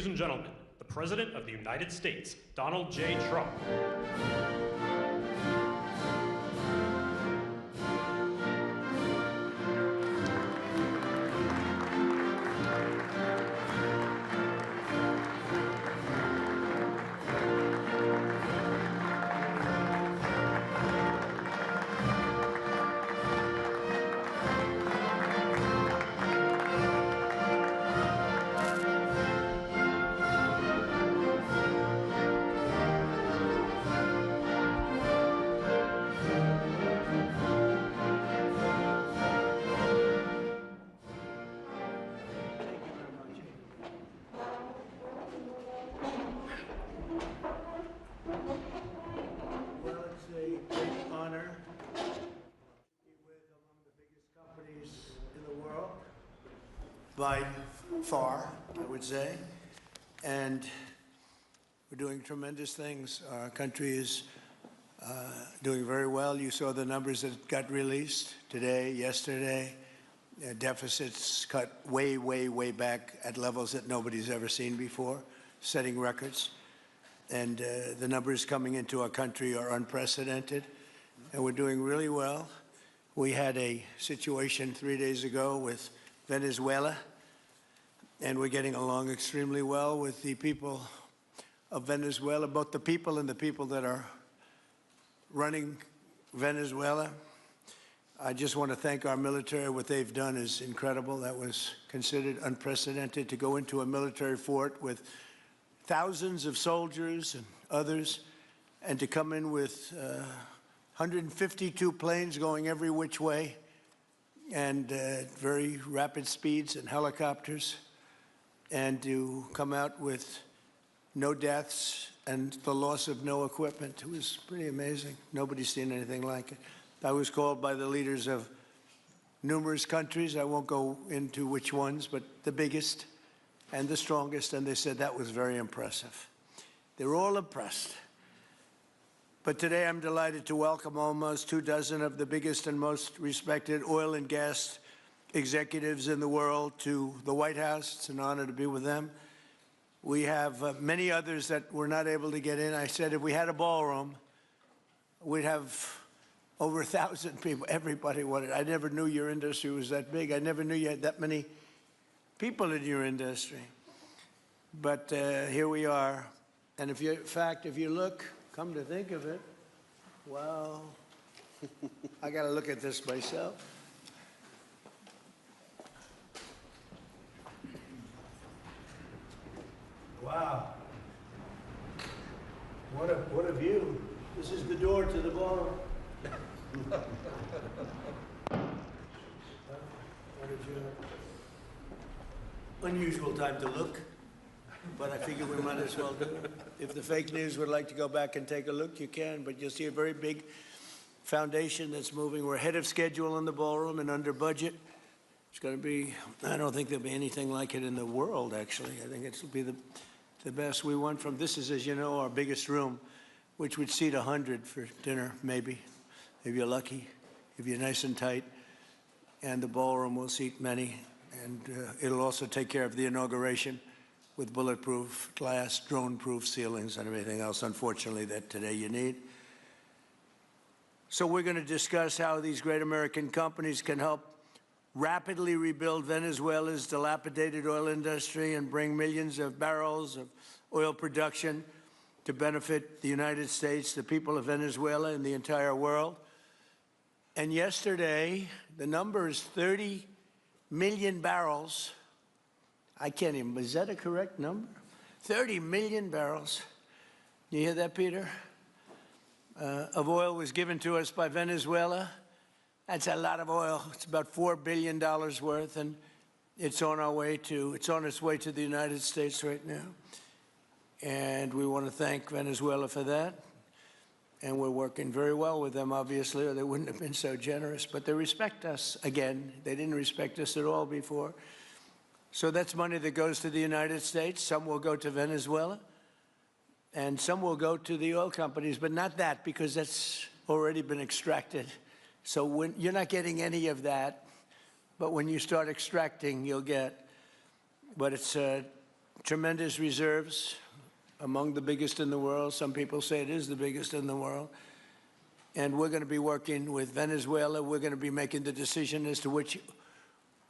Ladies and gentlemen, the President of the United States, Donald J. Trump. By far, I would say, and we're doing tremendous things. Our country is doing very well. You saw the numbers that got released today, yesterday. Deficits cut way, way, way back at levels that nobody's ever seen before, setting records. And the numbers coming into our country are unprecedented, and we're doing really well. We had a situation 3 days ago with Venezuela, and we're getting along extremely well with the people of Venezuela, both the people and the people that are running Venezuela. I just want to thank our military. What they've done is incredible. That was considered unprecedented, to go into a military fort with thousands of soldiers and others, and to come in with 152 planes going every which way, and very rapid speeds and helicopters, and to come out with no deaths and the loss of no equipment. It was pretty amazing. Nobody's seen anything like it. I was called by the leaders of numerous countries. I won't go into which ones, but the biggest and the strongest, and they said that was very impressive. They're all impressed. But today I'm delighted to welcome almost 24 of the biggest and most respected oil and gas executives in the world to the White House. It's an honor to be with them. We have many others that were not able to get in. I said if we had a ballroom, we'd have over 1,000 people. Everybody wanted. I never knew your industry was that big. I never knew you had that many people in your industry. But here we are. And if you, in fact, if you look, come to think of it, wow, I got to look at this myself. Wow. What a view. This is the door to the bar. Unusual time to look, but I figure we might as well do it. If the fake news would like to go back and take a look, you can, but you'll see a very big foundation that's moving. We're ahead of schedule in the ballroom and under budget. It's going to be, I don't think there'll be anything like it in the world, actually. I think it'll be the best. We went from, this is, as you know, our biggest room, which would seat 100 for dinner, maybe, if you're lucky, if you're nice and tight. And the ballroom will seat many, and it'll also take care of the inauguration with bulletproof glass, drone-proof ceilings, and everything else, unfortunately, that today you need. So we're going to discuss how these great American companies can help rapidly rebuild Venezuela's dilapidated oil industry and bring millions of barrels of oil production to benefit the United States, the people of Venezuela, and the entire world. And yesterday, the number is 30 million barrels. I can't even, is that a correct number? 30 million barrels. You hear that, Peter? Of oil was given to us by Venezuela. That's a lot of oil. It's about $4 billion worth, and it's on its way to the United States right now. And we want to thank Venezuela for that. And we're working very well with them, obviously, or they wouldn't have been so generous. But they respect us again. They didn't respect us at all before. So that's money that goes to the United States. Some will go to Venezuela, and some will go to the oil companies, but not that, because that's already been extracted. So you're not getting any of that, but when you start extracting, you'll get. But it's tremendous reserves, among the biggest in the world. Some people say it is the biggest in the world. And we're going to be working with Venezuela. We're going to be making the decision as to which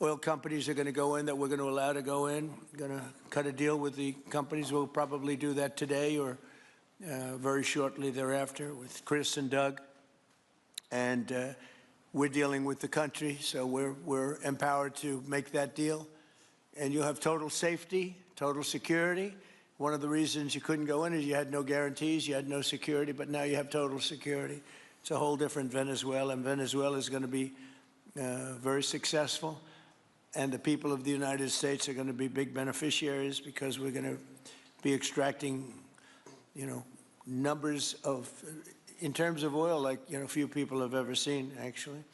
oil companies are going to go in, that we're going to allow to go in. We're going to cut a deal with the companies. We'll probably do that today or very shortly thereafter with Chris and Doug. And we're dealing with the country, so we're empowered to make that deal. And you'll have total safety, total security. One of the reasons you couldn't go in is you had no guarantees, you had no security, but now you have total security. It's a whole different Venezuela, and Venezuela is going to be very successful. And the people of the United States are going to be big beneficiaries because we're going to be extracting, numbers of, in terms of oil, like, few people have ever seen, actually.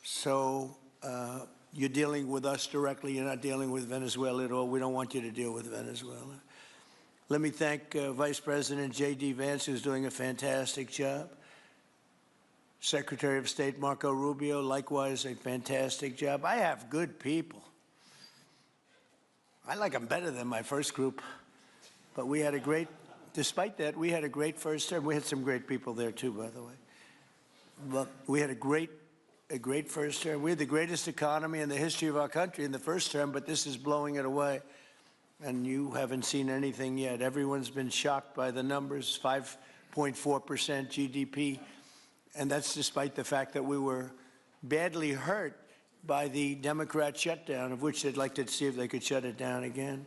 So you're dealing with us directly. You're not dealing with Venezuela at all. We don't want you to deal with Venezuela. Let me thank Vice President J.D. Vance, who's doing a fantastic job. Secretary of State Marco Rubio, likewise, a fantastic job. I have good people. I like them better than my first group. But we had a great, despite that, we had a great first term. We had some great people there, too, by the way. But we had a great first term. We had the greatest economy in the history of our country in the first term, but this is blowing it away. And you haven't seen anything yet. Everyone's been shocked by the numbers, 5.4% GDP. And that's despite the fact that we were badly hurt by the Democrat shutdown, of which they'd like to see if they could shut it down again.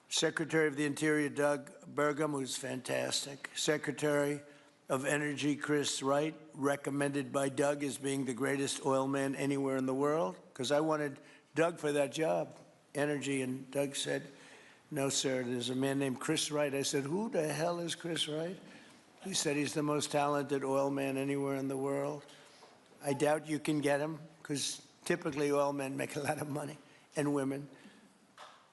Secretary of the Interior, Doug Burgum, who's fantastic. Secretary of Energy, Chris Wright, recommended by Doug as being the greatest oil man anywhere in the world, because I wanted Doug for that job, energy, and Doug said, no, sir, there's a man named Chris Wright. I said, who the hell is Chris Wright? He said he's the most talented oil man anywhere in the world. I doubt you can get him, because typically oil men make a lot of money, and women.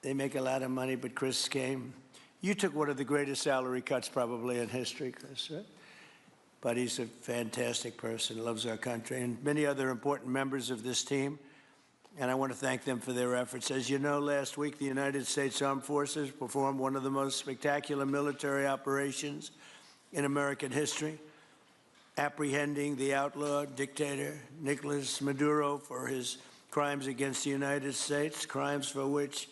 They make a lot of money, but Chris came. You took one of the greatest salary cuts probably in history, Chris, right? But he's a fantastic person, loves our country, and many other important members of this team. And I want to thank them for their efforts. As you know, last week, the United States Armed Forces performed one of the most spectacular military operations in American history, apprehending the outlaw dictator Nicolas Maduro for his crimes against the United States, crimes for which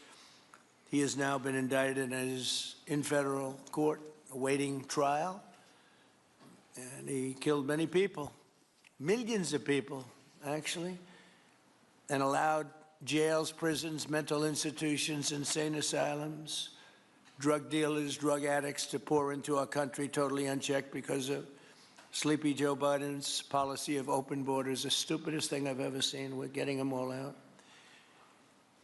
he has now been indicted and is in federal court awaiting trial. And he killed many people, millions of people, actually, and allowed jails, prisons, mental institutions, insane asylums, drug dealers, drug addicts to pour into our country totally unchecked because of Sleepy Joe Biden's policy of open borders, the stupidest thing I've ever seen. We're getting them all out.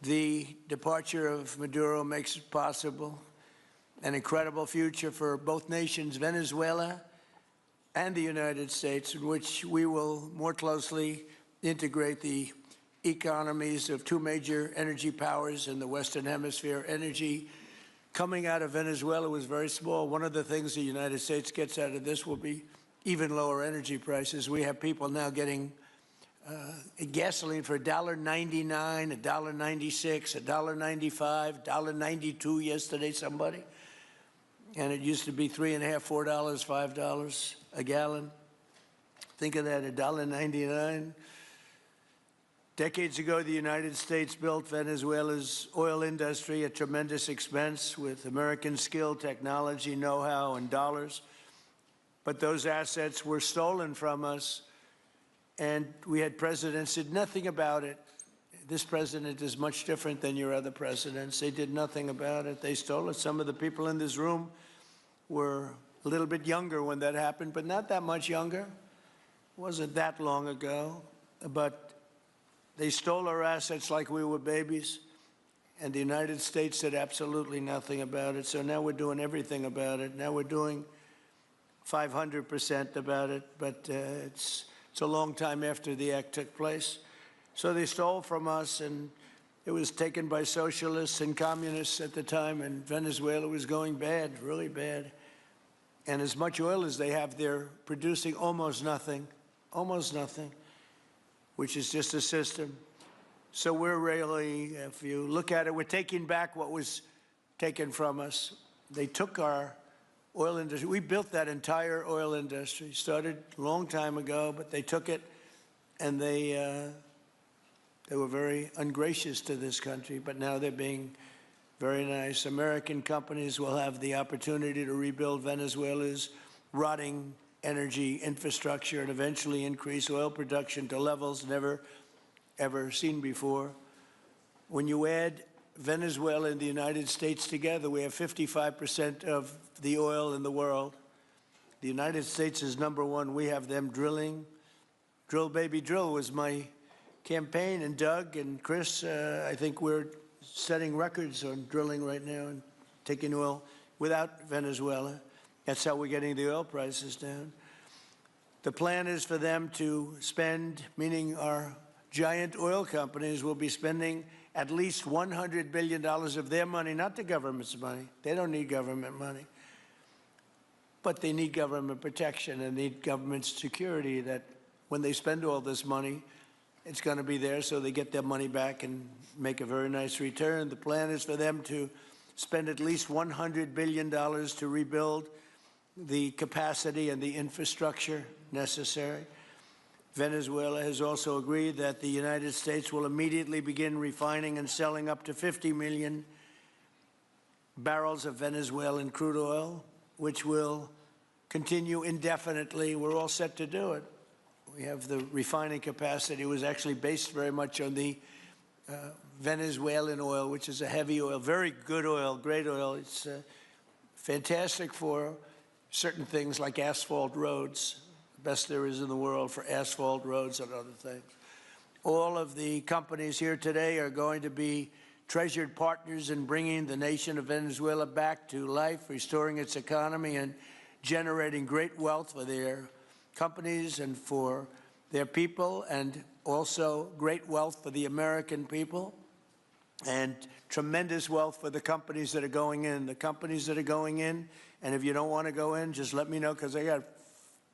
The departure of Maduro makes it possible an incredible future for both nations, Venezuela and the United States, in which we will more closely integrate the economies of two major energy powers in the Western Hemisphere. Energy coming out of Venezuela was very small. One of the things the United States gets out of this will be even lower energy prices. We have people now getting gasoline for $1.99, $1.96, $1.95, $1.92 yesterday, somebody. And it used to be $3.50, $4, $5 a gallon. Think of that, $1.99. Decades ago, the United States built Venezuela's oil industry at tremendous expense with American skill, technology, know-how, and dollars. But those assets were stolen from us, and we had presidents who did nothing about it. This president is much different than your other presidents. They did nothing about it. They stole it. Some of the people in this room were a little bit younger when that happened, but not that much younger. It wasn't that long ago. But they stole our assets like we were babies, and the United States did absolutely nothing about it. So now we're doing everything about it. Now we're doing 500% about it, but it's a long time after the act took place. So they stole from us, and it was taken by socialists and communists at the time, and Venezuela was going bad, really bad. And as much oil as they have, they're producing almost nothing, which is just a system. So we're really, if you look at it, we're taking back what was taken from us. They took our oil industry. We built that entire oil industry. Started a long time ago, but they took it, and they were very ungracious to this country. But now they're being very nice. American companies will have the opportunity to rebuild Venezuela's rotting energy infrastructure and eventually increase oil production to levels never, ever seen before. When you add Venezuela and the United States together, we have 55% of the oil in the world. The United States is #1. We have them drilling. Drill, baby, drill was my campaign. And Doug and Chris, I think we're setting records on drilling right now and taking oil without Venezuela. That's how we're getting the oil prices down. The plan is for them to spend, meaning our giant oil companies will be spending at least $100 billion of their money, not the government's money. They don't need government money. But they need government protection and need government security that when they spend all this money, it's going to be there so they get their money back and make a very nice return. The plan is for them to spend at least $100 billion to rebuild the capacity and the infrastructure necessary. Venezuela has also agreed that the United States will immediately begin refining and selling up to 50 million barrels of Venezuelan crude oil, which will continue indefinitely. We're all set to do it. We have the refining capacity. It was actually based very much on the Venezuelan oil, which is a heavy oil, very good oil, great oil. It's fantastic for certain things like asphalt roads, the best there is in the world for asphalt roads and other things. All of the companies here today are going to be treasured partners in bringing the nation of Venezuela back to life, restoring its economy, and generating great wealth for their companies and for their people, and also great wealth for the American people, and tremendous wealth for the companies that are going in. The companies that are going in, and if you don't want to go in, just let me know, because I got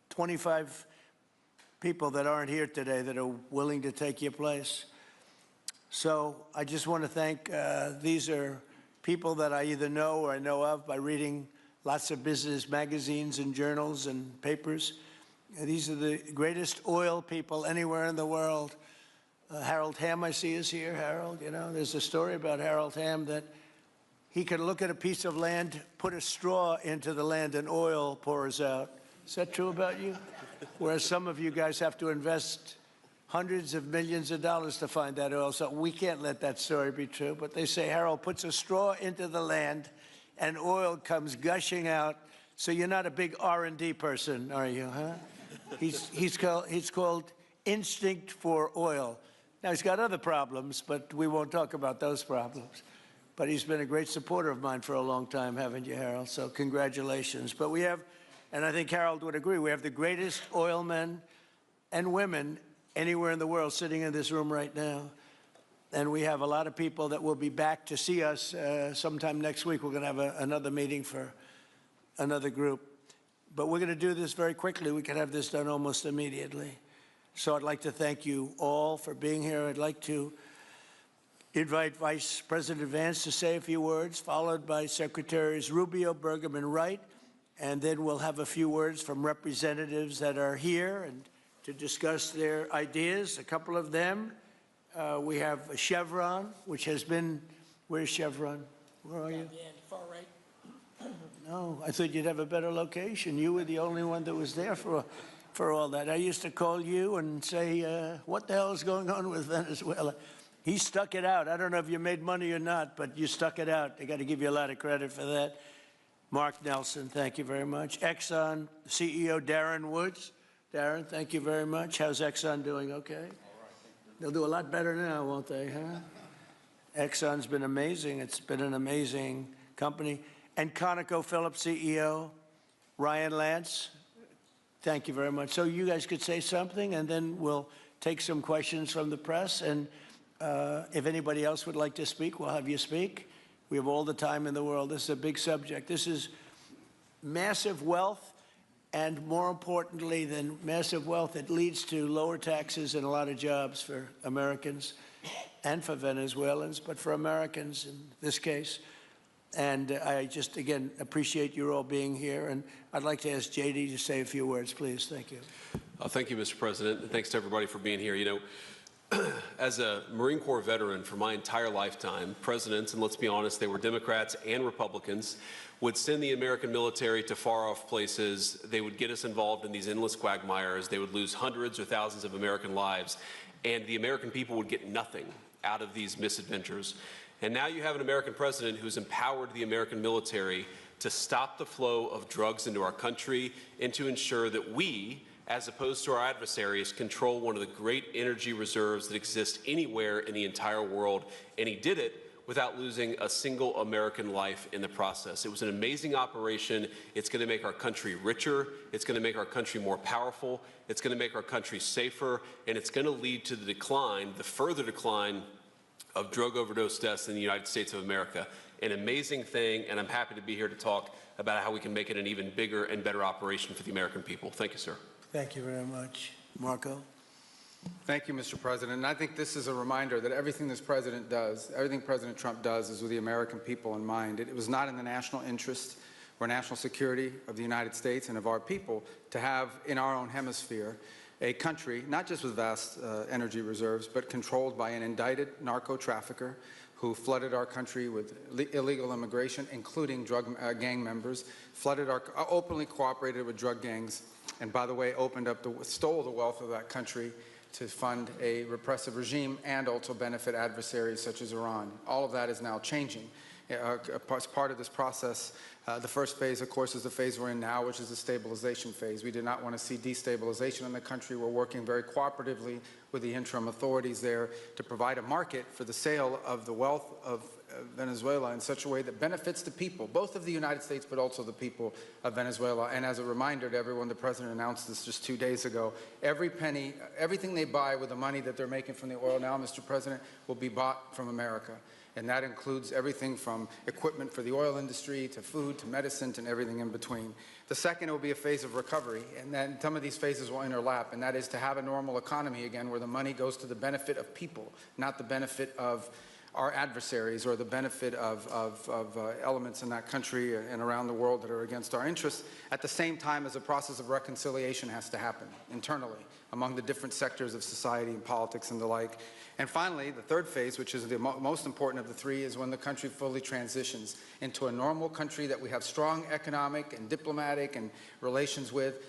25 people that aren't here today that are willing to take your place. So I just want to thank, these are people that I either know or I know of by reading lots of business magazines and journals and papers. These are the greatest oil people anywhere in the world. Harold Hamm, I see, is here. Harold, you know, there's a story about Harold Hamm that he could look at a piece of land, put a straw into the land, and oil pours out. Is that true about you? Whereas some of you guys have to invest hundreds of millions of dollars to find that oil. So we can't let that story be true. But they say Harold puts a straw into the land, and oil comes gushing out. So you're not a big R&D person, are you, huh? He's called Instinct for Oil. Now, he's got other problems, but we won't talk about those problems. But he's been a great supporter of mine for a long time, haven't you, Harold? So congratulations. But we have, and I think Harold would agree, we have the greatest oil men and women anywhere in the world sitting in this room right now. And we have a lot of people that will be back to see us sometime next week. We're going to have another meeting for another group. But we're going to do this very quickly. We can have this done almost immediately. So I'd like to thank you all for being here. I'd like to invite Vice President Vance to say a few words, followed by Secretaries Rubio, Burgum, and Wright. And then we'll have a few words from representatives that are here and to discuss their ideas, a couple of them. We have Chevron, which has been, where's Chevron? Where are you? Far right. No, I thought you'd have a better location. You were the only one that was there for all that. I used to call you and say, what the hell is going on with Venezuela? He stuck it out. I don't know if you made money or not, but you stuck it out. I got to give you a lot of credit for that. Mark Nelson, thank you very much. Exxon CEO Darren Woods. Darren, thank you very much. How's Exxon doing? Okay? All right. They'll do a lot better now, won't they, huh? Exxon's been amazing. It's been an amazing company. And ConocoPhillips CEO Ryan Lance, thank you very much. So you guys could say something, and then we'll take some questions from the press. And if anybody else would like to speak, we'll have you speak. We have all the time in the world. This is a big subject. This is massive wealth, and more importantly than massive wealth, it leads to lower taxes and a lot of jobs for Americans and for Venezuelans, but for Americans in this case. And I just, again, appreciate you all being here. And I'd like to ask JD to say a few words, please. Thank you. Thank you, Mr. President, and thanks to everybody for being here. You know, as a Marine Corps veteran for my entire lifetime, presidents, and let's be honest, they were Democrats and Republicans, would send the American military to far-off places. They would get us involved in these endless quagmires. They would lose hundreds or thousands of American lives, and the American people would get nothing out of these misadventures. And now you have an American president who's empowered the American military to stop the flow of drugs into our country and to ensure that we, as opposed to our adversaries, control one of the great energy reserves that exist anywhere in the entire world. And he did it without losing a single American life in the process. It was an amazing operation. It's going to make our country richer. It's going to make our country more powerful. It's going to make our country safer. And it's going to lead to the decline, the further decline of drug overdose deaths in the United States of America. An amazing thing, and I'm happy to be here to talk about how we can make it an even bigger and better operation for the American people. Thank you, sir. Thank you very much. Marco? Thank you, Mr. President. And I think this is a reminder that everything this president does, everything President Trump does is with the American people in mind. It was not in the national interest or national security of the United States and of our people to have in our own hemisphere a country, not just with vast energy reserves, but controlled by an indicted narco trafficker who flooded our country with illegal immigration, including drug gang members, openly cooperated with drug gangs, and by the way, stole the wealth of that country to fund a repressive regime and also benefit adversaries such as Iran. All of that is now changing. As part of this process, the first phase, of course, is the phase we're in now, which is the stabilization phase. We do not want to see destabilization in the country. We're working very cooperatively with the interim authorities there to provide a market for the sale of the wealth of Venezuela in such a way that benefits the people, both of the United States, but also the people of Venezuela. And as a reminder to everyone, the President announced this just 2 days ago. Every penny, everything they buy with the money that they're making from the oil now, Mr. President, will be bought from America. And that includes everything from equipment for the oil industry to food to medicine and everything in between. The second will be a phase of recovery, and then some of these phases will interlap, and that is to have a normal economy again where the money goes to the benefit of people, not the benefit of our adversaries or the benefit of elements in that country and around the world that are against our interests, at the same time as a process of reconciliation has to happen internally among the different sectors of society and politics and the like. And finally, the third phase, which is the most important of the three, is when the country fully transitions into a normal country that we have strong economic and diplomatic and relations with,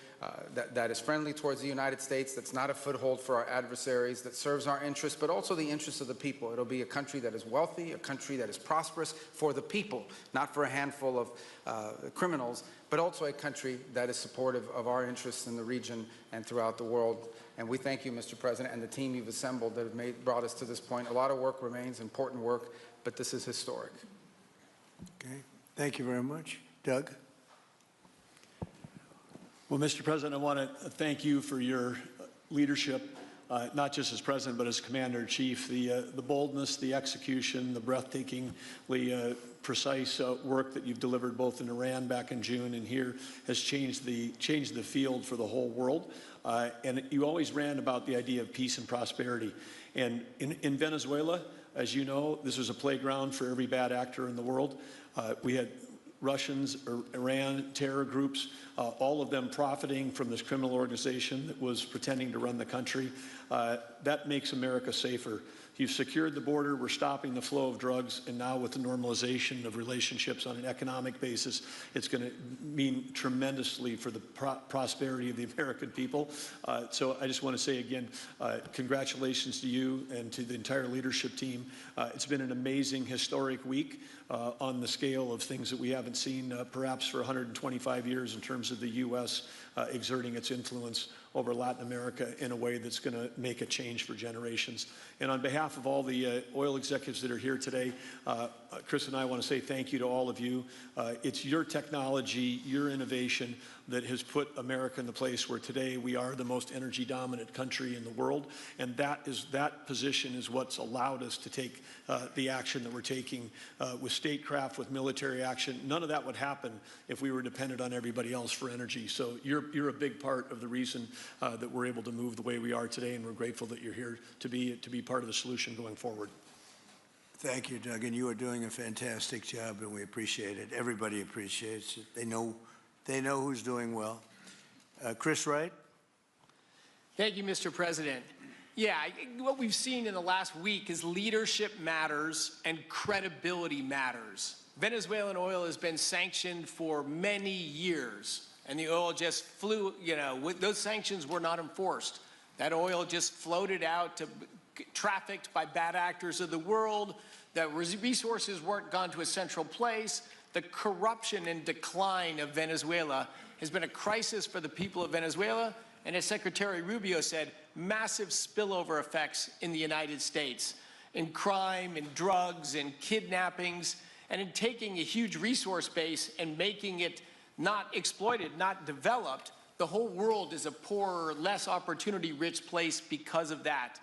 that is friendly towards the United States, that's not a foothold for our adversaries, that serves our interests, but also the interests of the people. It'll be a country that is wealthy, a country that is prosperous for the people, not for a handful of criminals, but also a country that is supportive of our interests in the region and throughout the world. And we thank you, Mr. President, and the team you've assembled that have brought us to this point. A lot of work remains, important work, but this is historic. Okay. Thank you very much. Doug? Well, Mr. President, I want to thank you for your leadership, not just as President, but as Commander-in-Chief. The boldness, the execution, the breathtakingly precise work that you've delivered both in Iran back in June and here has changed the field for the whole world. And you always ran about the idea of peace and prosperity. And in Venezuela, as you know, this was a playground for every bad actor in the world. We had Russians, Iran, terror groups, all of them profiting from this criminal organization that was pretending to run the country. That makes America safer. You've secured the border, we're stopping the flow of drugs, and now with the normalization of relationships on an economic basis, it's going to mean tremendously for the prosperity of the American people. So I just want to say again, congratulations to you and to the entire leadership team. It's been an amazing, historic week on the scale of things that we haven't seen perhaps for 125 years in terms of the U.S. Exerting its influence over Latin America in a way that's going to make a change for generations. And on behalf of all the oil executives that are here today, Chris and I want to say thank you to all of you. It's your technology, your innovation that has put America in the place where today we are the most energy dominant country in the world. And that position is what's allowed us to take the action that we're taking with statecraft, with military action. None of that would happen if we were dependent on everybody else for energy. So you're a big part of the reason that we're able to move the way we are today, and we're grateful that you're here to be part of the solution going forward. Thank you, Doug, and you are doing a fantastic job, and we appreciate it. Everybody appreciates it. They know who's doing well. Chris Wright. Thank you, Mr. President. Yeah, what we've seen in the last week is leadership matters and credibility matters. Venezuelan oil has been sanctioned for many years, and the oil just flew, those sanctions were not enforced. That oil just floated out to trafficked by bad actors of the world. The resources weren't gone to a central place. The corruption and decline of Venezuela has been a crisis for the people of Venezuela, and as Secretary Rubio said, massive spillover effects in the United States, in crime, in drugs, in kidnappings, and in taking a huge resource base and making it not exploited, not developed. The whole world is a poorer, less opportunity-rich place because of that.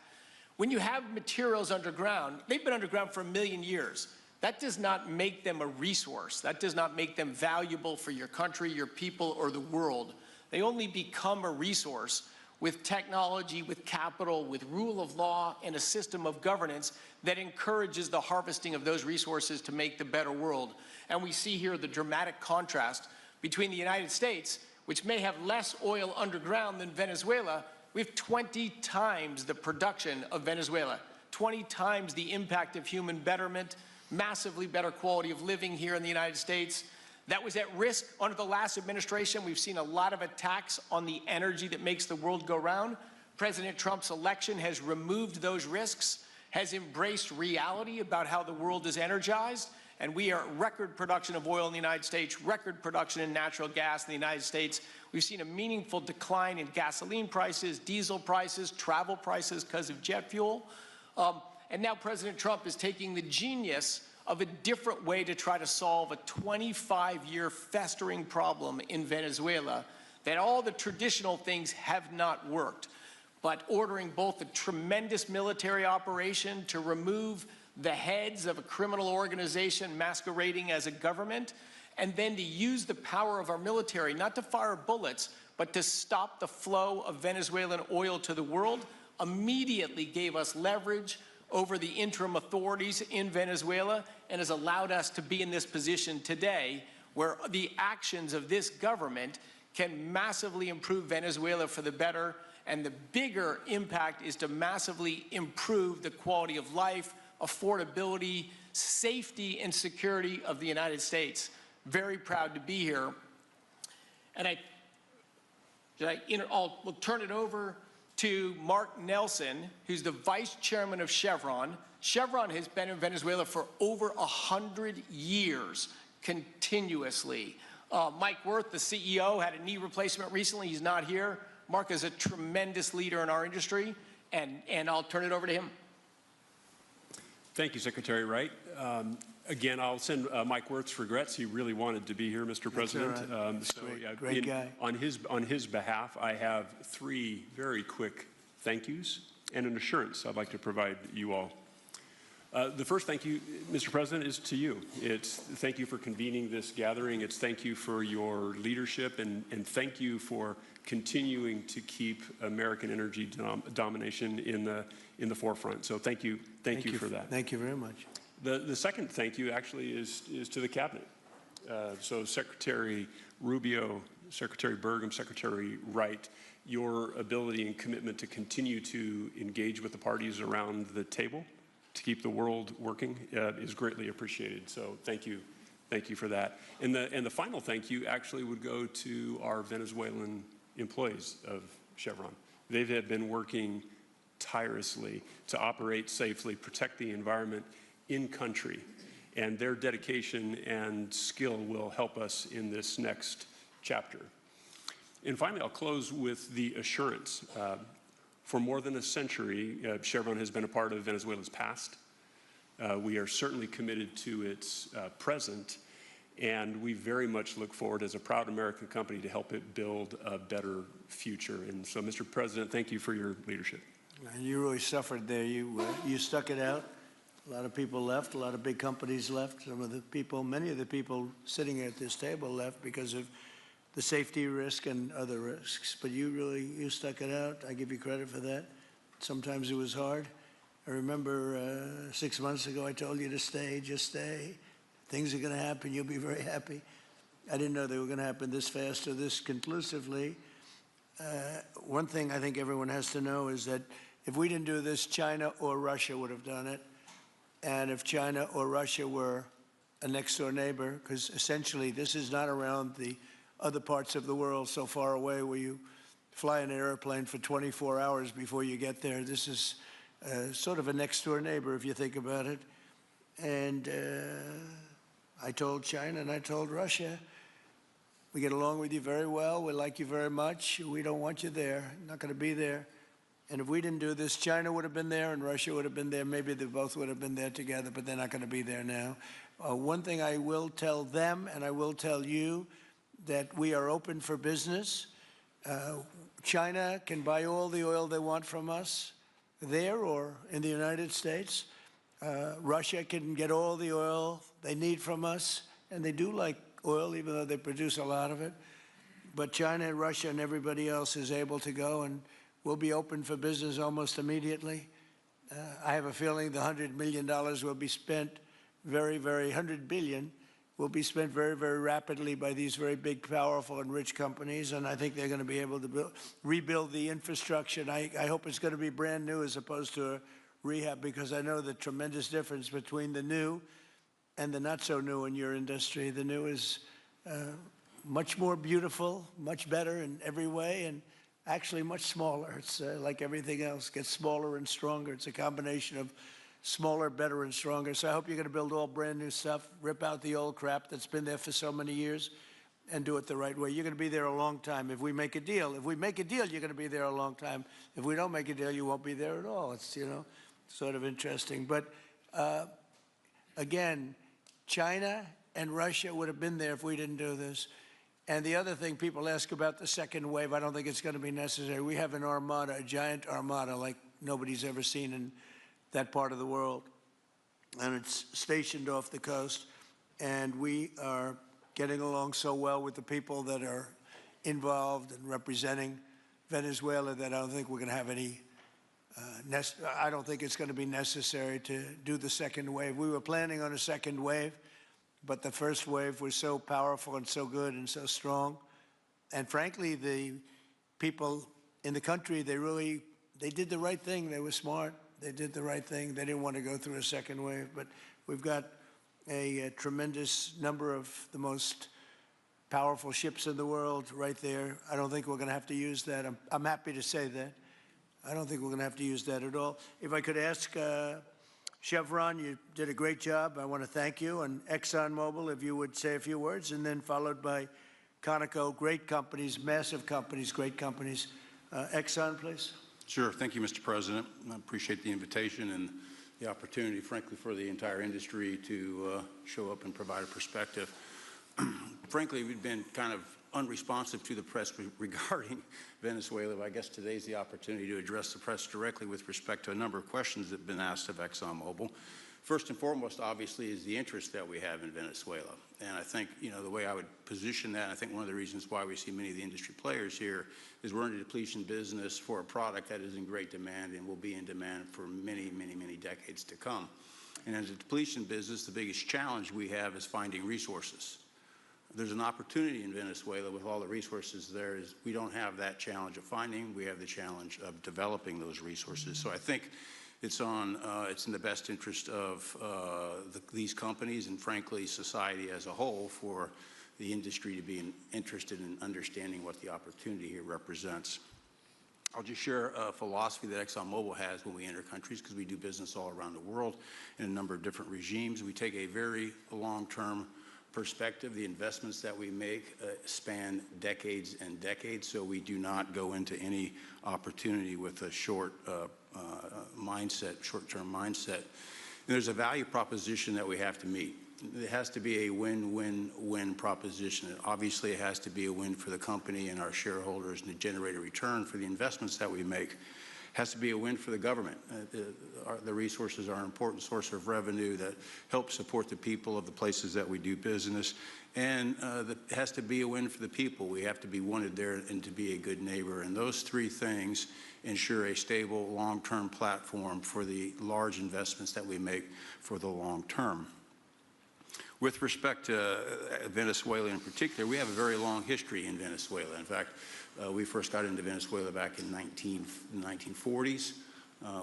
When you have materials underground, they've been underground for 1 million years. That does not make them a resource. That does not make them valuable for your country, your people, or the world. They only become a resource with technology, with capital, with rule of law, and a system of governance that encourages the harvesting of those resources to make the better world. And we see here the dramatic contrast between the United States, which may have less oil underground than Venezuela. We have 20 times the production of Venezuela, 20 times the impact of human betterment, massively better quality of living here in the United States. That was at risk under the last administration. We've seen a lot of attacks on the energy that makes the world go round. President Trump's election has removed those risks, has embraced reality about how the world is energized, and we are at record production of oil in the United States, record production in natural gas in the United States. We've seen a meaningful decline in gasoline prices, diesel prices, travel prices because of jet fuel. And now President Trump is taking the genius of a different way to try to solve a 25-year festering problem in Venezuela, that all the traditional things have not worked. But ordering both a tremendous military operation to remove the heads of a criminal organization masquerading as a government, and then to use the power of our military, not to fire bullets, but to stop the flow of Venezuelan oil to the world, immediately gave us leverage over the interim authorities in Venezuela and has allowed us to be in this position today where the actions of this government can massively improve Venezuela for the better, and the bigger impact is to massively improve the quality of life, affordability, safety, and security of the United States. Very proud to be here. And we'll turn it over to Mark Nelson, who's the vice chairman of Chevron. Chevron has been in Venezuela for over 100 years, continuously. Mike Wirth, the CEO, had a knee replacement recently. He's not here. Mark is a tremendous leader in our industry, and I'll turn it over to him. Thank you, Secretary Wright. Again, I'll send Mike Wirth's regrets. He really wanted to be here, Mr. President. Right. Great guy. On his behalf, I have 3 very quick thank yous and an assurance I'd like to provide you all. The first thank you, Mr. President, is to you. It's thank you for convening this gathering. It's thank you for your leadership, and thank you for continuing to keep American energy domination in the forefront. So thank you for that. Thank you very much. The second thank you actually is to the cabinet. So Secretary Rubio, Secretary Burgum, Secretary Wright, your ability and commitment to continue to engage with the parties around the table to keep the world working is greatly appreciated. So thank you for that. And the final thank you actually would go to our Venezuelan employees of Chevron. They have been working tirelessly to operate safely, protect the environment in country, and their dedication and skill will help us in this next chapter. And finally, I'll close with the assurance. For more than a century, Chevron has been a part of Venezuela's past. We are certainly committed to its present, and we very much look forward as a proud American company to help it build a better future. And so, Mr. President, thank you for your leadership. And you really suffered there. You stuck it out. A lot of people left. A lot of big companies left. Many of the people sitting at this table left because of the safety risk and other risks. But you stuck it out. I give you credit for that. Sometimes it was hard. I remember 6 months ago I told you to stay, just stay. Things are going to happen. You'll be very happy. I didn't know they were going to happen this fast or this conclusively. One thing I think everyone has to know is that if we didn't do this, China or Russia would have done it. And if China or Russia were a next-door neighbor, because essentially this is not around the other parts of the world so far away where you fly in an airplane for 24 hours before you get there. This is sort of a next-door neighbor, if you think about it. And I told China and I told Russia, we get along with you very well. We like you very much. We don't want you there. Not going to be there. And if we didn't do this, China would have been there and Russia would have been there. Maybe they both would have been there together, but they're not going to be there now. One thing I will tell them, and I will tell you, that we are open for business. China can buy all the oil they want from us there or in the United States. Russia can get all the oil they need from us, and they do like oil, even though they produce a lot of it. But China and Russia and everybody else is able to go, and we'll be open for business almost immediately. I have a feeling the $100 million will be spent $100 billion will be spent very, very rapidly by these very big, powerful, and rich companies, and I think they're going to be able to rebuild the infrastructure. And I hope it's going to be brand new as opposed to a rehab, because I know the tremendous difference between the new and the not so new in your industry. The new is much more beautiful, much better in every way, and actually much smaller. It's like everything else, gets smaller and stronger. It's a combination of smaller, better, and stronger. So I hope you're going to build all brand new stuff, rip out the old crap that's been there for so many years, and do it the right way. You're going to be there a long time. If we make a deal, you're going to be there a long time. If we don't make a deal, you won't be there at all. It's, sort of interesting. But again, China and Russia would have been there if we didn't do this. And the other thing people ask about the second wave, I don't think it's going to be necessary. We have an armada, a giant armada like nobody's ever seen in that part of the world. And it's stationed off the coast. And we are getting along so well with the people that are involved and representing Venezuela that I don't think we're going to have any, I don't think it's going to be necessary to do the second wave. We were planning on a second wave, but the first wave was so powerful and so good and so strong. And frankly, the people in the country, they did the right thing. They were smart. They did the right thing. They didn't want to go through a second wave. But we've got a tremendous number of the most powerful ships in the world right there. I don't think we're going to have to use that. I'm happy to say that. I don't think we're going to have to use that at all. If I could ask Chevron, you did a great job. I want to thank you. And ExxonMobil, if you would say a few words, and then followed by Conoco, great companies, massive companies, great companies. Exxon, please. Sure. Thank you, Mr. President. I appreciate the invitation and the opportunity, frankly, for the entire industry to show up and provide a perspective. Frankly, we've been kind of unresponsive to the press regarding Venezuela. I guess today's the opportunity to address the press directly with respect to a number of questions that have been asked of ExxonMobil. First and foremost, obviously, is the interest that we have in Venezuela. And I think, the way I would position that, I think one of the reasons why we see many of the industry players here is we're in a depletion business for a product that is in great demand and will be in demand for many, many, many decades to come. And as a depletion business, the biggest challenge we have is finding resources. There's an opportunity in Venezuela with all the resources there. Is we don't have that challenge of finding, we have the challenge of developing those resources. So I think it's in the best interest of these companies and, frankly, society as a whole for the industry to be interested in understanding what the opportunity here represents. I'll just share a philosophy that ExxonMobil has when we enter countries, because we do business all around the world in a number of different regimes. We take a very long-term perspective. The investments that we make span decades and decades, so we do not go into any opportunity with a short-term mindset. And there's a value proposition that we have to meet. It has to be a win-win-win proposition. Obviously, it has to be a win for the company and our shareholders and to generate a return for the investments that we make. Has to be a win for the government. The resources are an important source of revenue that helps support the people of the places that we do business. And it has to be a win for the people. We have to be wanted there and to be a good neighbor. And those three things ensure a stable, long-term platform for the large investments that we make for the long term. With respect to Venezuela in particular, we have a very long history in Venezuela. In fact, we first got into Venezuela back in the 1940s.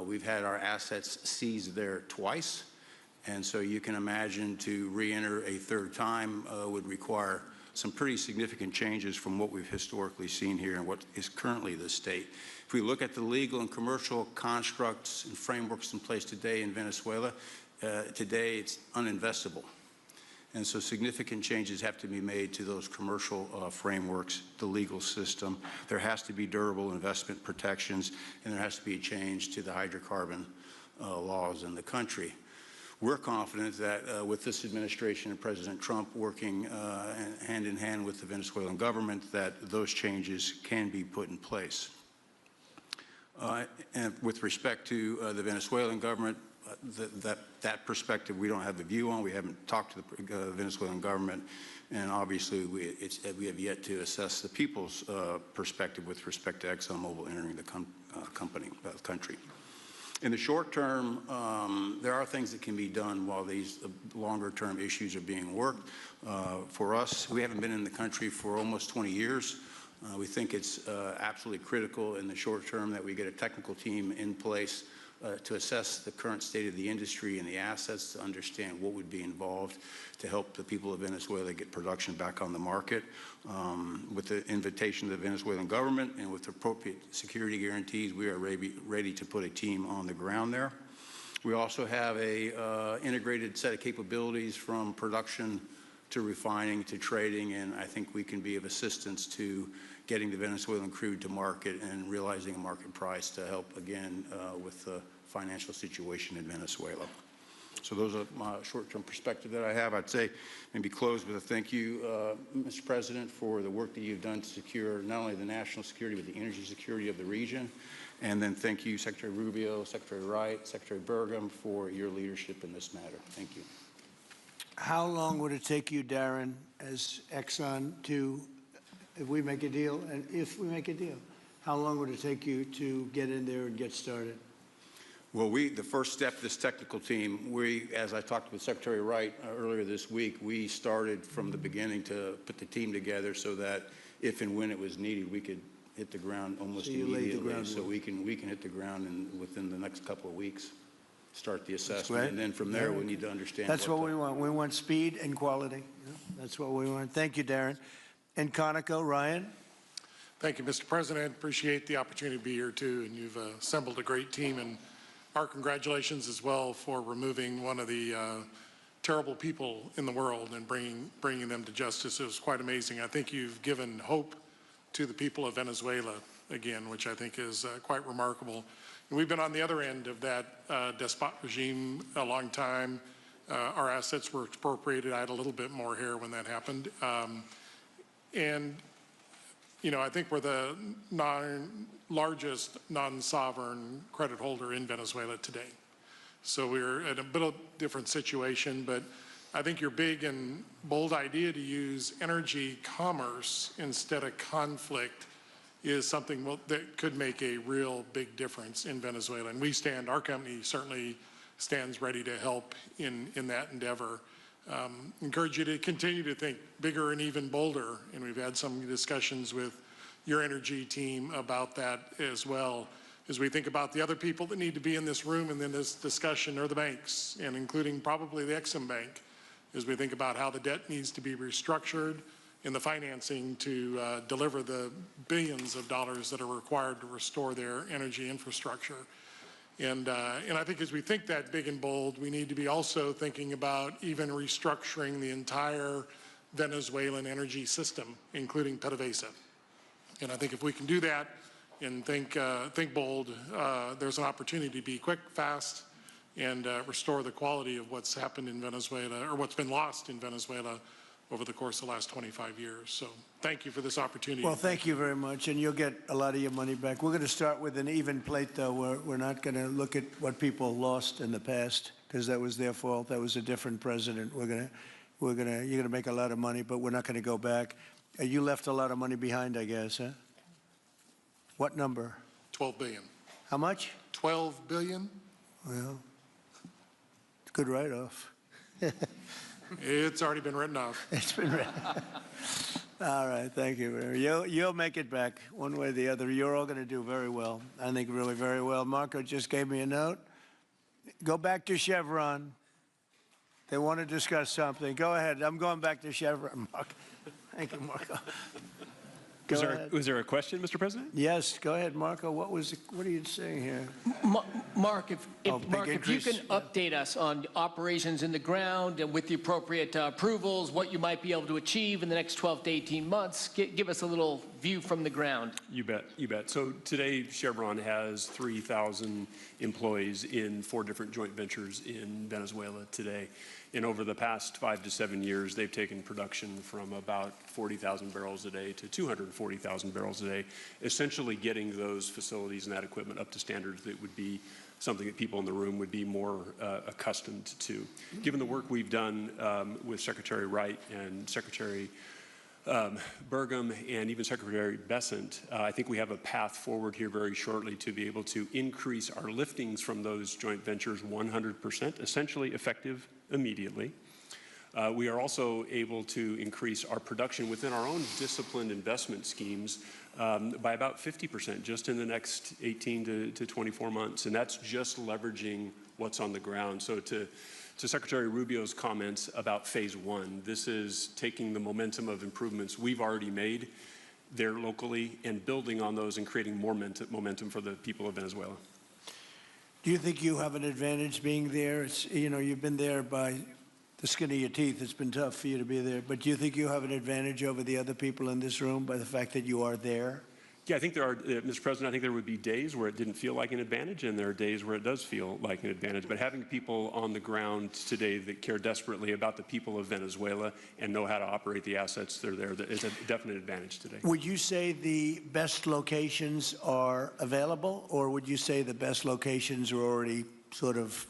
We've had our assets seized there twice. And so you can imagine to re-enter a third time would require some pretty significant changes from what we've historically seen here and what is currently the state. If we look at the legal and commercial constructs and frameworks in place today in Venezuela, today it's uninvestable. And so significant changes have to be made to those commercial frameworks, the legal system. There has to be durable investment protections, and there has to be a change to the hydrocarbon laws in the country. We're confident that with this administration and President Trump working hand in hand with the Venezuelan government, that those changes can be put in place. And with respect to the Venezuelan government, that perspective we don't have a view on. We haven't talked to the Venezuelan government, and obviously we have yet to assess the people's perspective with respect to ExxonMobil entering the country. In the short term, there are things that can be done while these longer-term issues are being worked. For us, we haven't been in the country for almost 20 years. We think it's absolutely critical in the short term that we get a technical team in place to assess the current state of the industry and the assets, to understand what would be involved to help the people of Venezuela get production back on the market. With the invitation of the Venezuelan government and with appropriate security guarantees, we are ready to put a team on the ground there. We also have a integrated set of capabilities from production to refining to trading, and I think we can be of assistance to getting the Venezuelan crude to market and realizing a market price to help, again, with the financial situation in Venezuela. So those are my short-term perspective that I have. I'd say maybe close with a thank you, Mr. President, for the work that you've done to secure not only the national security, but the energy security of the region. And then thank you, Secretary Rubio, Secretary Wright, Secretary Burgum, for your leadership in this matter. Thank you. How long would it take you, Darren, as Exxon to, if we make a deal, how long would it take you to get in there and get started? Well, the first step, this technical team, as I talked with Secretary Wright earlier this week, we started from the beginning to put the team together so that if and when it was needed, we could hit the ground almost immediately. So we can hit the ground within the next couple of weeks, start the assessment, and then from there we need to understand. That's what we want. We want speed and quality. Yeah, that's what we want. Thank you, Darren. And Conoco, Ryan. Thank you, Mr. President. Appreciate the opportunity to be here too, and you've assembled a great team. And our congratulations as well for removing one of the terrible people in the world and bringing them to justice. It was quite amazing. I think you've given hope to the people of Venezuela again, which I think is quite remarkable. And we've been on the other end of that despot regime a long time. Our assets were expropriated. I had a little bit more hair when that happened. And, you know, I think we're the largest non-sovereign credit holder in Venezuela today. So we're at a bit of a different situation, but I think your big and bold idea to use energy commerce instead of conflict is something that could make a real big difference in Venezuela. And our company certainly stands ready to help in that endeavor. Encourage you to continue to think bigger and even bolder. And we've had some discussions with your energy team about that as well, as we think about the other people that need to be in this room and in this discussion are the banks, and including probably the Exim Bank, as we think about how the debt needs to be restructured and the financing to deliver the billions of dollars that are required to restore their energy infrastructure. And I think as we think that big and bold, we need to be also thinking about even restructuring the entire Venezuelan energy system, including PDVSA. And I think if we can do that and think bold, there's an opportunity to be quick, fast, and restore the quality of what's happened in Venezuela, or what's been lost in Venezuela over the course of the last 25 years. So thank you for this opportunity. Well, thank you very much, and you'll get a lot of your money back. We're going to start with an even plate, though. We're not going to look at what people lost in the past, because that was their fault. That was a different president. You're going to make a lot of money, but we're not going to go back. You left a lot of money behind, I guess, huh? What number? 12 billion. How much? 12 billion? Well, it's a good write-off. It's already been written off. It's been written. All right, thank you. You'll make it back one way or the other. You're all going to do very well. I think really very well. Marco just gave me a note. Go back to Chevron. They want to discuss something. Go ahead. I'm going back to Chevron, Marco. Thank you, Marco. Was there a question, Mr. President? Yes, go ahead, Marco. What are you saying here? Mark, if you can update us on operations in the ground and with the appropriate approvals, what you might be able to achieve in the next 12 to 18 months, give us a little view from the ground. You bet, you bet. So today, Chevron has 3,000 employees in 4 different joint ventures in Venezuela today. And over the past 5 to 7 years, they've taken production from about 40,000 barrels a day to 240,000 barrels a day, essentially getting those facilities and that equipment up to standards that would be something that people in the room would be more accustomed to. Given the work we've done with Secretary Wright and Secretary Burgum and even Secretary Besant, I think we have a path forward here very shortly to be able to increase our liftings from those joint ventures 100%, essentially effective immediately. We are also able to increase our production within our own disciplined investment schemes by about 50% just in the next 18 to 24 months. And that's just leveraging what's on the ground. So to Secretary Rubio's comments about phase 1, this is taking the momentum of improvements we've already made there locally and building on those and creating more momentum for the people of Venezuela. Do you think you have an advantage being there? You've been there by the skin of your teeth. It's been tough for you to be there. But do you think you have an advantage over the other people in this room by the fact that you are there? Yeah, I think there are, Mr. President, I think there would be days where it didn't feel like an advantage, and there are days where it does feel like an advantage. But having people on the ground today that care desperately about the people of Venezuela and know how to operate the assets that are there, is a definite advantage today. Would you say the best locations are available, or would you say the best locations are already sort of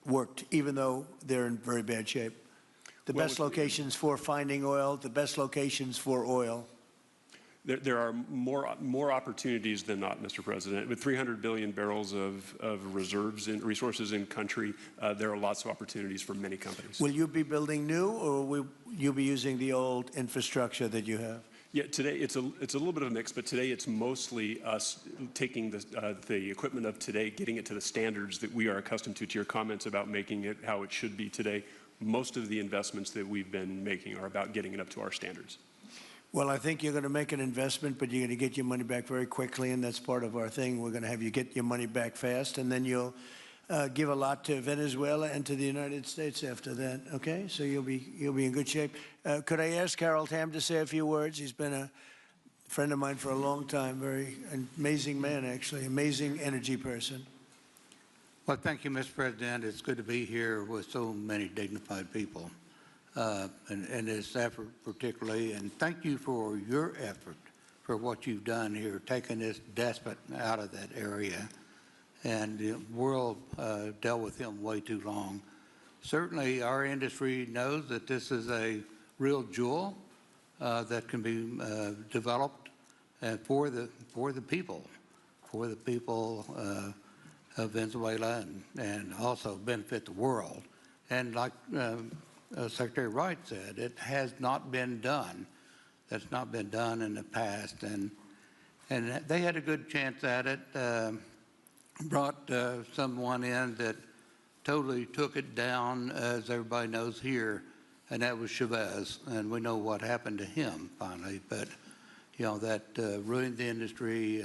worked, even though they're in very bad shape? The best locations for finding oil, the best locations for oil? There are more opportunities than not, Mr. President. With 300 billion barrels of reserves and resources in country, there are lots of opportunities for many companies. Will you be building new, or will you be using the old infrastructure that you have? Yeah, today it's a little bit of a mix, but today it's mostly us taking the equipment of today, getting it to the standards that we are accustomed to your comments about making it how it should be today. Most of the investments that we've been making are about getting it up to our standards. Well, I think you're going to make an investment, but you're going to get your money back very quickly, and that's part of our thing. We're going to have you get your money back fast, and then you'll give a lot to Venezuela and to the United States after that. Okay, so you'll be in good shape. Could I ask Harold Hamm to say a few words? He's been a friend of mine for a long time. Very amazing man, actually, amazing energy person. Well, thank you, Mr. President. It's good to be here with so many dignified people. And this effort particularly, and thank you for your effort for what you've done here, taking this despot out of that area. And the world dealt with him way too long. Certainly our industry knows that this is a real jewel that can be developed for the people of Venezuela and also benefit the world. And like Secretary Wright said, it has not been done. That's not been done in the past, and they had a good chance at it. Brought someone in that totally took it down, as everybody knows here, and that was Chavez, and we know what happened to him finally. But that ruined the industry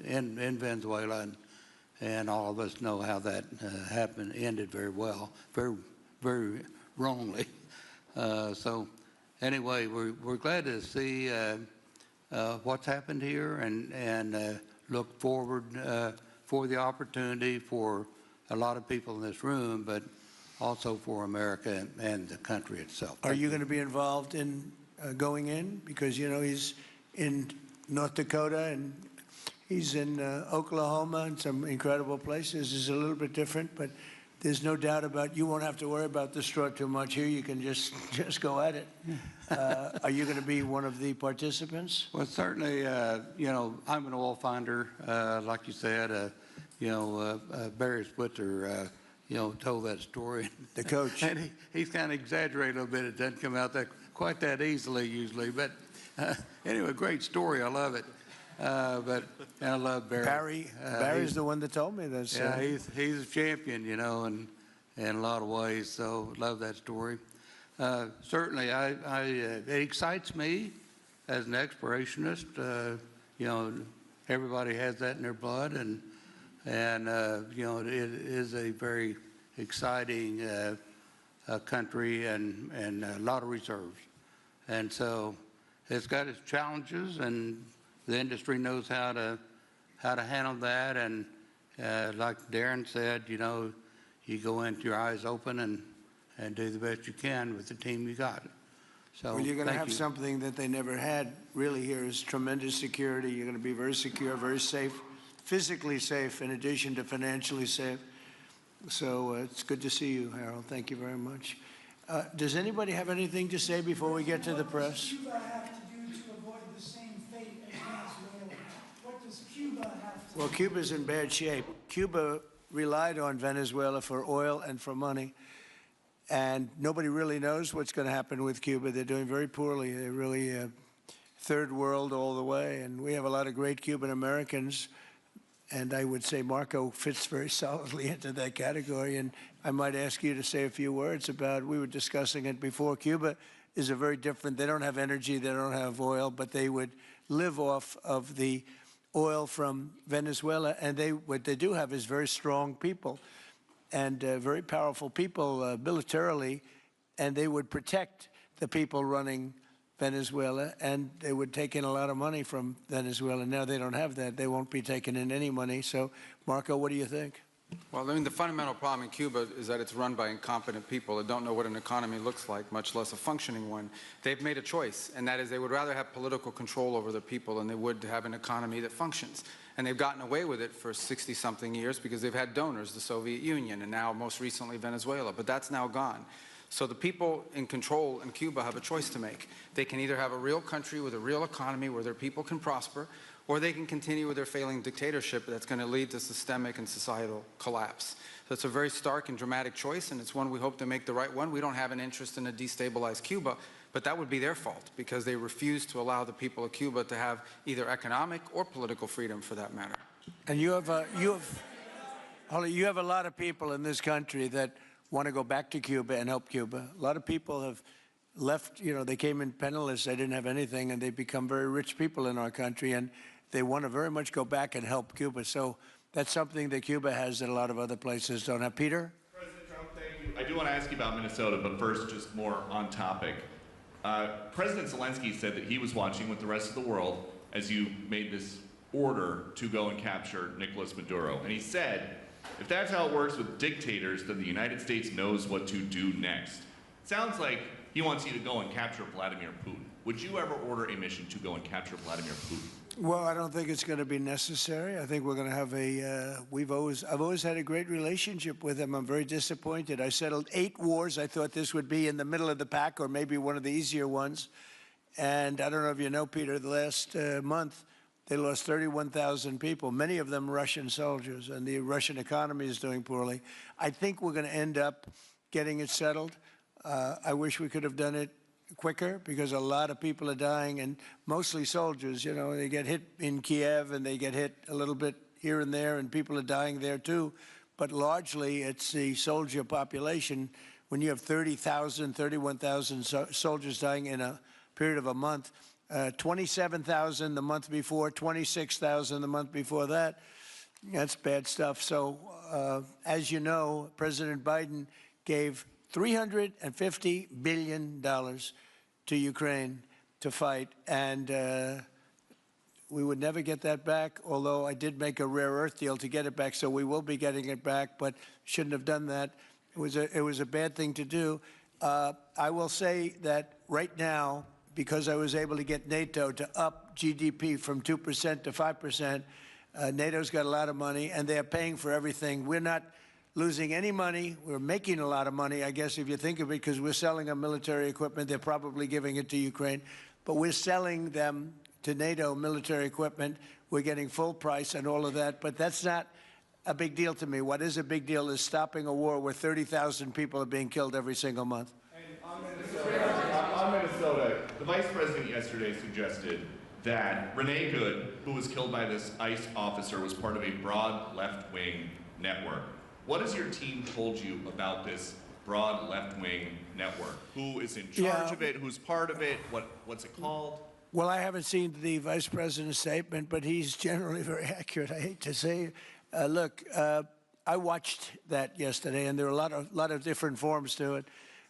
in Venezuela, and all of us know how that happened, ended very well, very wrongly. So anyway, we're glad to see what's happened here and look forward for the opportunity for a lot of people in this room. But also for America and the country itself. Are you going to be involved in going in? Because, you know, he's in North Dakota and he's in Oklahoma and some incredible places. It's a little bit different, but there's no doubt about you won't have to worry about the straw too much here. You can just go at it. Are you going to be one of the participants? Well, certainly, you know, I'm an oil finder, like you said. You know, Barry Switzer, you know, told that story. The coach. And he's kind of exaggerated a little bit. It doesn't come out quite that easily usually. But anyway, great story. I love it. But I love Barry. Barry's the one that told me this. Yeah, he's a champion, you know, in a lot of ways. So love that story. Certainly, it excites me as an explorationist. You know, everybody has that in their blood, and you know, it is a very exciting country and a lot of reserves. And so it's got its challenges, and the industry knows how to handle that. And like Darren said, you know, you go in with your eyes open and do the best you can with the team you got. So well, you're going to have you. something that they never had really here is tremendous security. You're going to be very secure, very safe, physically safe, in addition to financially safe. So it's good to see you, Harold. Thank you very much. Does anybody have anything to say before we get to the press? What does Cuba have to do to avoid the same fate as Venezuela? What does Cuba have to Well, Cuba's in bad shape. Cuba relied on Venezuela for oil and for money. And nobody really knows what's going to happen with Cuba. They're doing very poorly. They're really third world all the way. And we have a lot of great Cuban Americans. And I would say Marco fits very solidly into that category. And I might ask you to say a few words about, we were discussing it before, Cuba is a very different, they don't have energy, they don't have oil, but they would live off of the oil from Venezuela. And what they do have is very strong people and very powerful people militarily, and they would protect the people running Venezuela, and they would take in a lot of money from Venezuela. Now they don't have that. They won't be taking in any money. So, Marco, what do you think? Well, I mean, the fundamental problem in Cuba is that it's run by incompetent people that don't know what an economy looks like, much less a functioning one. They've made a choice, and that is they would rather have political control over the people than they would have an economy that functions. And they've gotten away with it for 60-something years because they've had donors, the Soviet Union, and now most recently Venezuela. But that's now gone. So the people in control in Cuba have a choice to make. They can either have a real country with a real economy where their people can prosper, or they can continue with their failing dictatorship that's going to lead to systemic and societal collapse. So it's a very stark and dramatic choice, and it's one we hope to make the right one. We don't have an interest in a destabilized Cuba, but that would be their fault because they refuse to allow the people of Cuba to have either economic or political freedom for that matter. And you have a lot of people in this country that want to go back to Cuba and help Cuba. A lot of people have left, you know, they came in penniless, they didn't have anything, and they've become very rich people in our country, and they want to very much go back and help Cuba. So that's something that Cuba has that a lot of other places don't have. Peter? President Trump, thank you. I do want to ask you about Minnesota, but first, just more on topic. President Zelensky said that he was watching with the rest of the world as you made this order to go and capture Nicolas Maduro. And he said, if that's how it works with dictators, then the United States knows what to do next. It sounds like he wants you to go and capture Vladimir Putin. Would you ever order a mission to go and capture Vladimir Putin? Well, I don't think it's going to be necessary. I think we're going to have I've always had a great relationship with him. I'm very disappointed. I settled 8 wars. I thought this would be in the middle of the pack or maybe one of the easier ones. And I don't know if you know, Peter, the last month, they lost 31,000 people, many of them Russian soldiers, and the Russian economy is doing poorly. I think we're going to end up getting it settled. I wish we could have done it quicker because a lot of people are dying, and mostly soldiers. You know, they get hit in Kiev and they get hit a little bit here and there, and people are dying there too. But largely, it's the soldier population. When you have 30,000, 31,000 soldiers dying in a period of a month, 27,000 the month before, 26,000 the month before that. That's bad stuff. So, as you know, President Biden gave $350 billion to Ukraine to fight, and we would never get that back, although I did make a rare earth deal to get it back, so we will be getting it back, but shouldn't have done that. It was a bad thing to do. I will say that right now, because I was able to get NATO to up GDP from 2% to 5%, NATO's got a lot of money, and they're paying for everything. We're not losing any money. We're making a lot of money, I guess, if you think of it, because we're selling them military equipment. They're probably giving it to Ukraine. But we're selling them to NATO military equipment. We're getting full price and all of that. But that's not a big deal to me. What is a big deal is stopping a war where 30,000 people are being killed every single month. On Minnesota, the vice president yesterday suggested that Renee Good, who was killed by this ICE officer, was part of a broad left-wing network. What has your team told you about this broad left-wing network? Who is in charge of it? Who's part of it? What's it called? Well, I haven't seen the vice president's statement, but he's generally very accurate. I hate to say it. Look, I watched that yesterday, and there are a lot of different forms to it.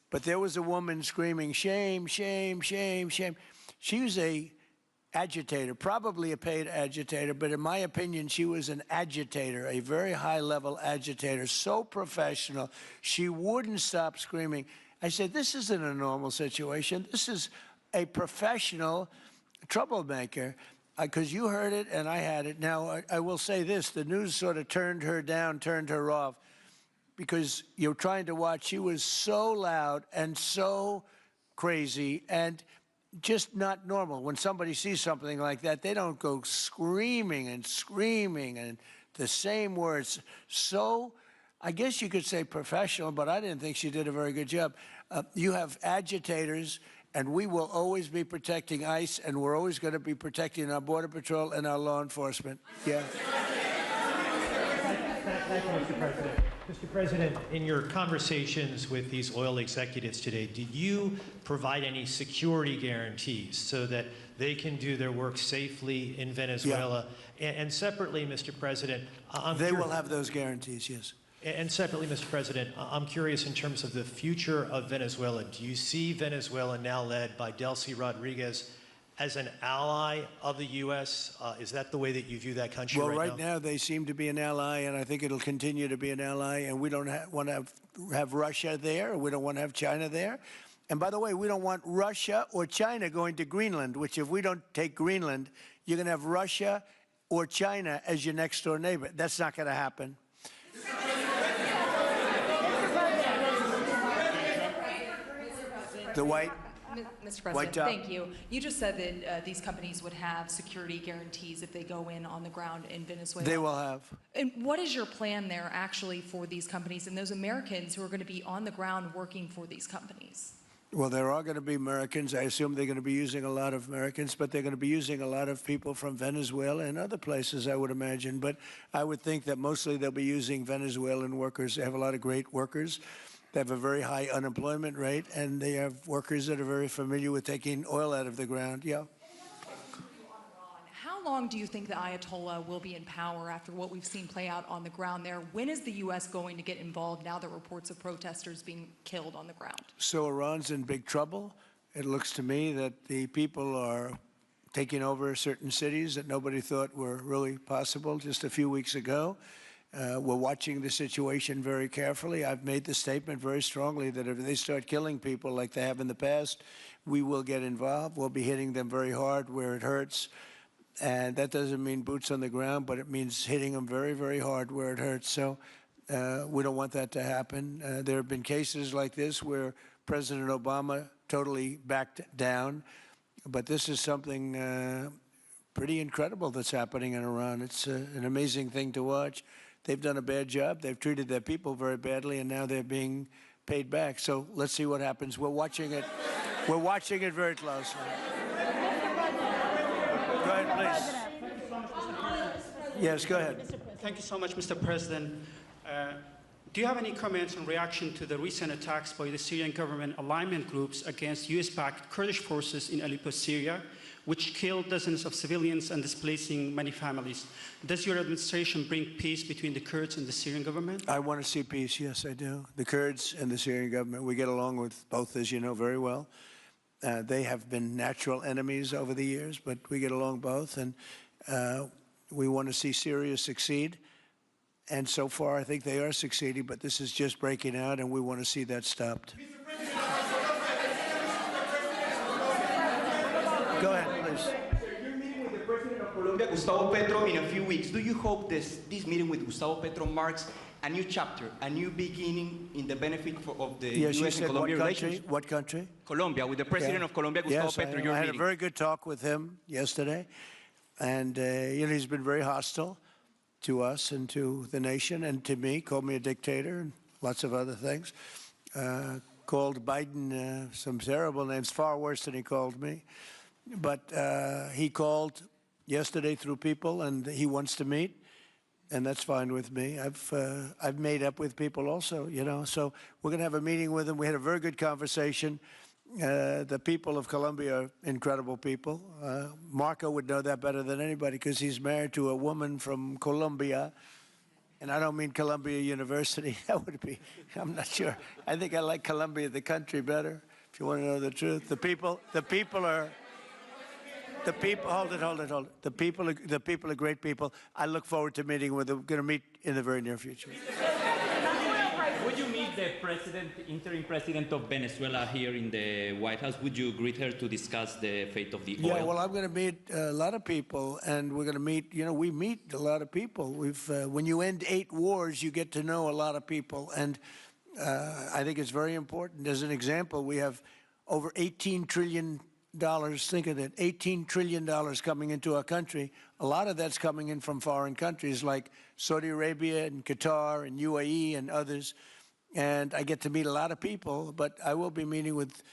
But there was a woman screaming, shame, shame, shame, shame. She was a agitator, probably a paid agitator, but in my opinion, she was an agitator, a very high-level agitator, so professional. She wouldn't stop screaming. I said, this isn't a normal situation. This is a professional troublemaker, because you heard it and I had it. Now, I will say this. The news sort of turned her down, turned her off, because you're trying to watch. She was so loud and so crazy and just not normal. When somebody sees something like that, they don't go screaming and screaming and the same words. So I guess you could say professional, but I didn't think she did a very good job. You have agitators, and we will always be protecting ICE, and we're always going to be protecting our Border Patrol and our law enforcement. Yeah. Thank you, Mr. President. Mr. President, in your conversations with these oil executives today, did you provide any security guarantees so that they can do their work safely in Venezuela? Yeah. And separately, Mr. President, they will have those guarantees, yes. And separately, Mr. President, I'm curious in terms of the future of Venezuela. Do you see Venezuela, now led by Delcy Rodriguez, as an ally of the U.S.? Is that the way that you view that country right now? Well, right now they seem to be an ally, and I think it'll continue to be an ally, and we don't want to have Russia there. We don't want to have China there. And by the way, we don't want Russia or China going to Greenland, which if we don't take Greenland, you're going to have Russia or China as your next-door neighbor. That's not going to happen. The white... Mr. President, thank you. You just said that these companies would have security guarantees if they go in on the ground in Venezuela. They will have. And what is your plan there actually for these companies and those Americans who are going to be on the ground working for these companies? Well, there are going to be Americans. I assume they're going to be using a lot of Americans, but they're going to be using a lot of people from Venezuela and other places, I would imagine. But I would think that mostly they'll be using Venezuelan workers. They have a lot of great workers. They have a very high unemployment rate, and they have workers that are very familiar with taking oil out of the ground. Yeah. How long do you think the Ayatollah will be in power after what we've seen play out on the ground there? When is the U.S. going to get involved now that reports of protesters being killed on the ground? So Iran's in big trouble. It looks to me that the people are taking over certain cities that nobody thought were really possible just a few weeks ago. We're watching the situation very carefully. I've made the statement very strongly that if they start killing people like they have in the past, we will get involved. We'll be hitting them very hard where it hurts. And that doesn't mean boots on the ground, but it means hitting them very, very hard where it hurts. So we don't want that to happen. There have been cases like this where President Obama totally backed down. But this is something pretty incredible that's happening in Iran. It's an amazing thing to watch. They've done a bad job. They've treated their people very badly, and now they're being paid back. So let's see what happens. We're watching it. We're watching it very closely. Go ahead, please. Yes, go ahead. Thank you so much, Mr. President. Do you have any comments in reaction to the recent attacks by the Syrian government alignment groups against US-backed Kurdish forces in Aleppo, Syria, which killed dozens of civilians and displacing many families? Does your administration bring peace between the Kurds and the Syrian government? I want to see peace, yes, I do. The Kurds and the Syrian government, we get along with both, as you know very well. They have been natural enemies over the years, but we get along both, and we want to see Syria succeed. And so far, I think they are succeeding, but this is just breaking out, and we want to see that stopped. Go ahead, please. You're meeting with the President of Colombia, Gustavo Petro, in a few weeks. Do you hope this meeting with Gustavo Petro marks a new chapter, a new beginning in the benefit of the U.S. and Colombia relations? What country? Colombia, with the President of Colombia, Gustavo Petro. I had a very good talk with him yesterday, and he's been very hostile to us and to the nation and to me, called me a dictator and lots of other things. Called Biden some terrible names, far worse than he called me. But he called yesterday through people, and he wants to meet, and that's fine with me. I've made up with people also, So we're going to have a meeting with him. We had a very good conversation. The people of Colombia are incredible people. Marco would know that better than anybody because he's married to a woman from Colombia. And I don't mean Columbia University. That would be, I'm not sure. I think I like Colombia, the country, better, if you want to know the truth. The people, hold it. The people are great people. I look forward to meeting with them. We're going to meet in the very near future. Would you meet the interim president of Venezuela here in the White House? Would you greet her to discuss the fate of the oil? Yeah, well, I'm going to meet a lot of people, and we're going to meet, we meet a lot of people. When you end 8 wars, you get to know a lot of people, and I think it's very important. As an example, we have over $18 trillion. Think of that, $18 trillion coming into our country. A lot of that's coming in from foreign countries like Saudi Arabia and Qatar and UAE and others. And I get to meet a lot of people, but I will be meeting with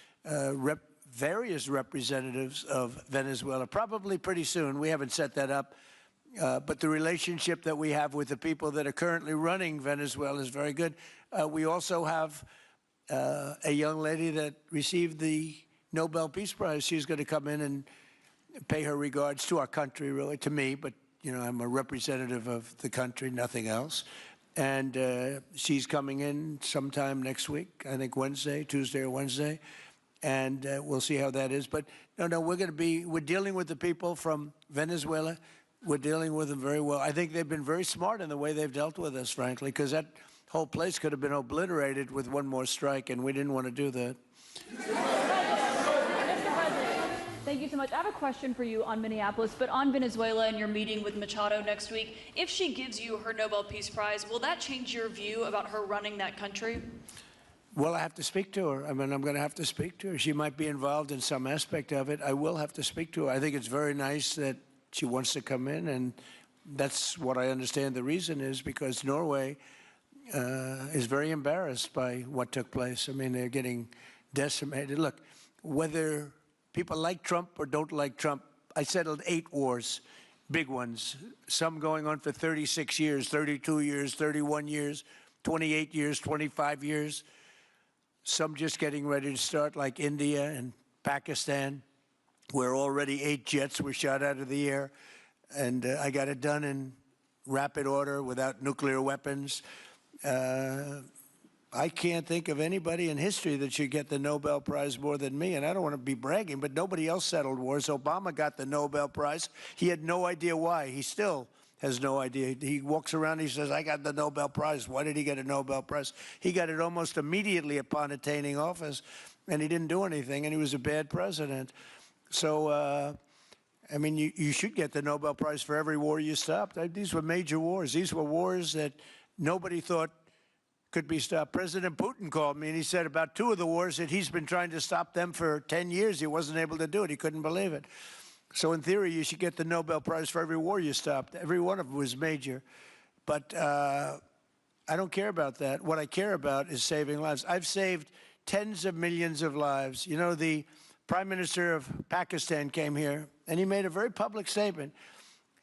various representatives of Venezuela, probably pretty soon. We haven't set that up. But the relationship that we have with the people that are currently running Venezuela is very good. We also have a young lady that received the Nobel Peace Prize. She's going to come in and pay her regards to our country, really, to me, but, I'm a representative of the country, nothing else. And she's coming in sometime next week, I think Tuesday or Wednesday, and we'll see how that is. But no, we're dealing with the people from Venezuela. We're dealing with them very well. I think they've been very smart in the way they've dealt with us, frankly, because that whole place could have been obliterated with one more strike, and we didn't want to do that. Thank you so much. I have a question for you on Minneapolis, but on Venezuela and your meeting with Machado next week. If she gives you her Nobel Peace Prize, will that change your view about her running that country? Well, I have to speak to her. I'm going to have to speak to her. She might be involved in some aspect of it. I will have to speak to her. I think it's very nice that she wants to come in, and that's what I understand the reason is, because Norway is very embarrassed by what took place. They're getting decimated. Look, whether people like Trump or don't like Trump, I settled 8 wars, big ones, some going on for 36 years, 32 years, 31 years, 28 years, 25 years, some just getting ready to start, like India and Pakistan, where already 8 jets were shot out of the air, and I got it done in rapid order without nuclear weapons. I can't think of anybody in history that should get the Nobel Prize more than me, and I don't want to be bragging, but nobody else settled wars. Obama got the Nobel Prize. He had no idea why. He still has no idea. He walks around, he says, I got the Nobel Prize. Why did he get a Nobel Prize? He got it almost immediately upon attaining office, and he didn't do anything, and he was a bad president. So, you should get the Nobel Prize for every war you stopped. These were major wars. These were wars that nobody thought could be stopped. President Putin called me, and he said about 2 of the wars that he's been trying to stop them for 10 years. He wasn't able to do it. He couldn't believe it. So in theory, you should get the Nobel Prize for every war you stopped. Every one of them was major. But I don't care about that. What I care about is saving lives. I've saved tens of millions of lives. The Prime Minister of Pakistan came here, and he made a very public statement.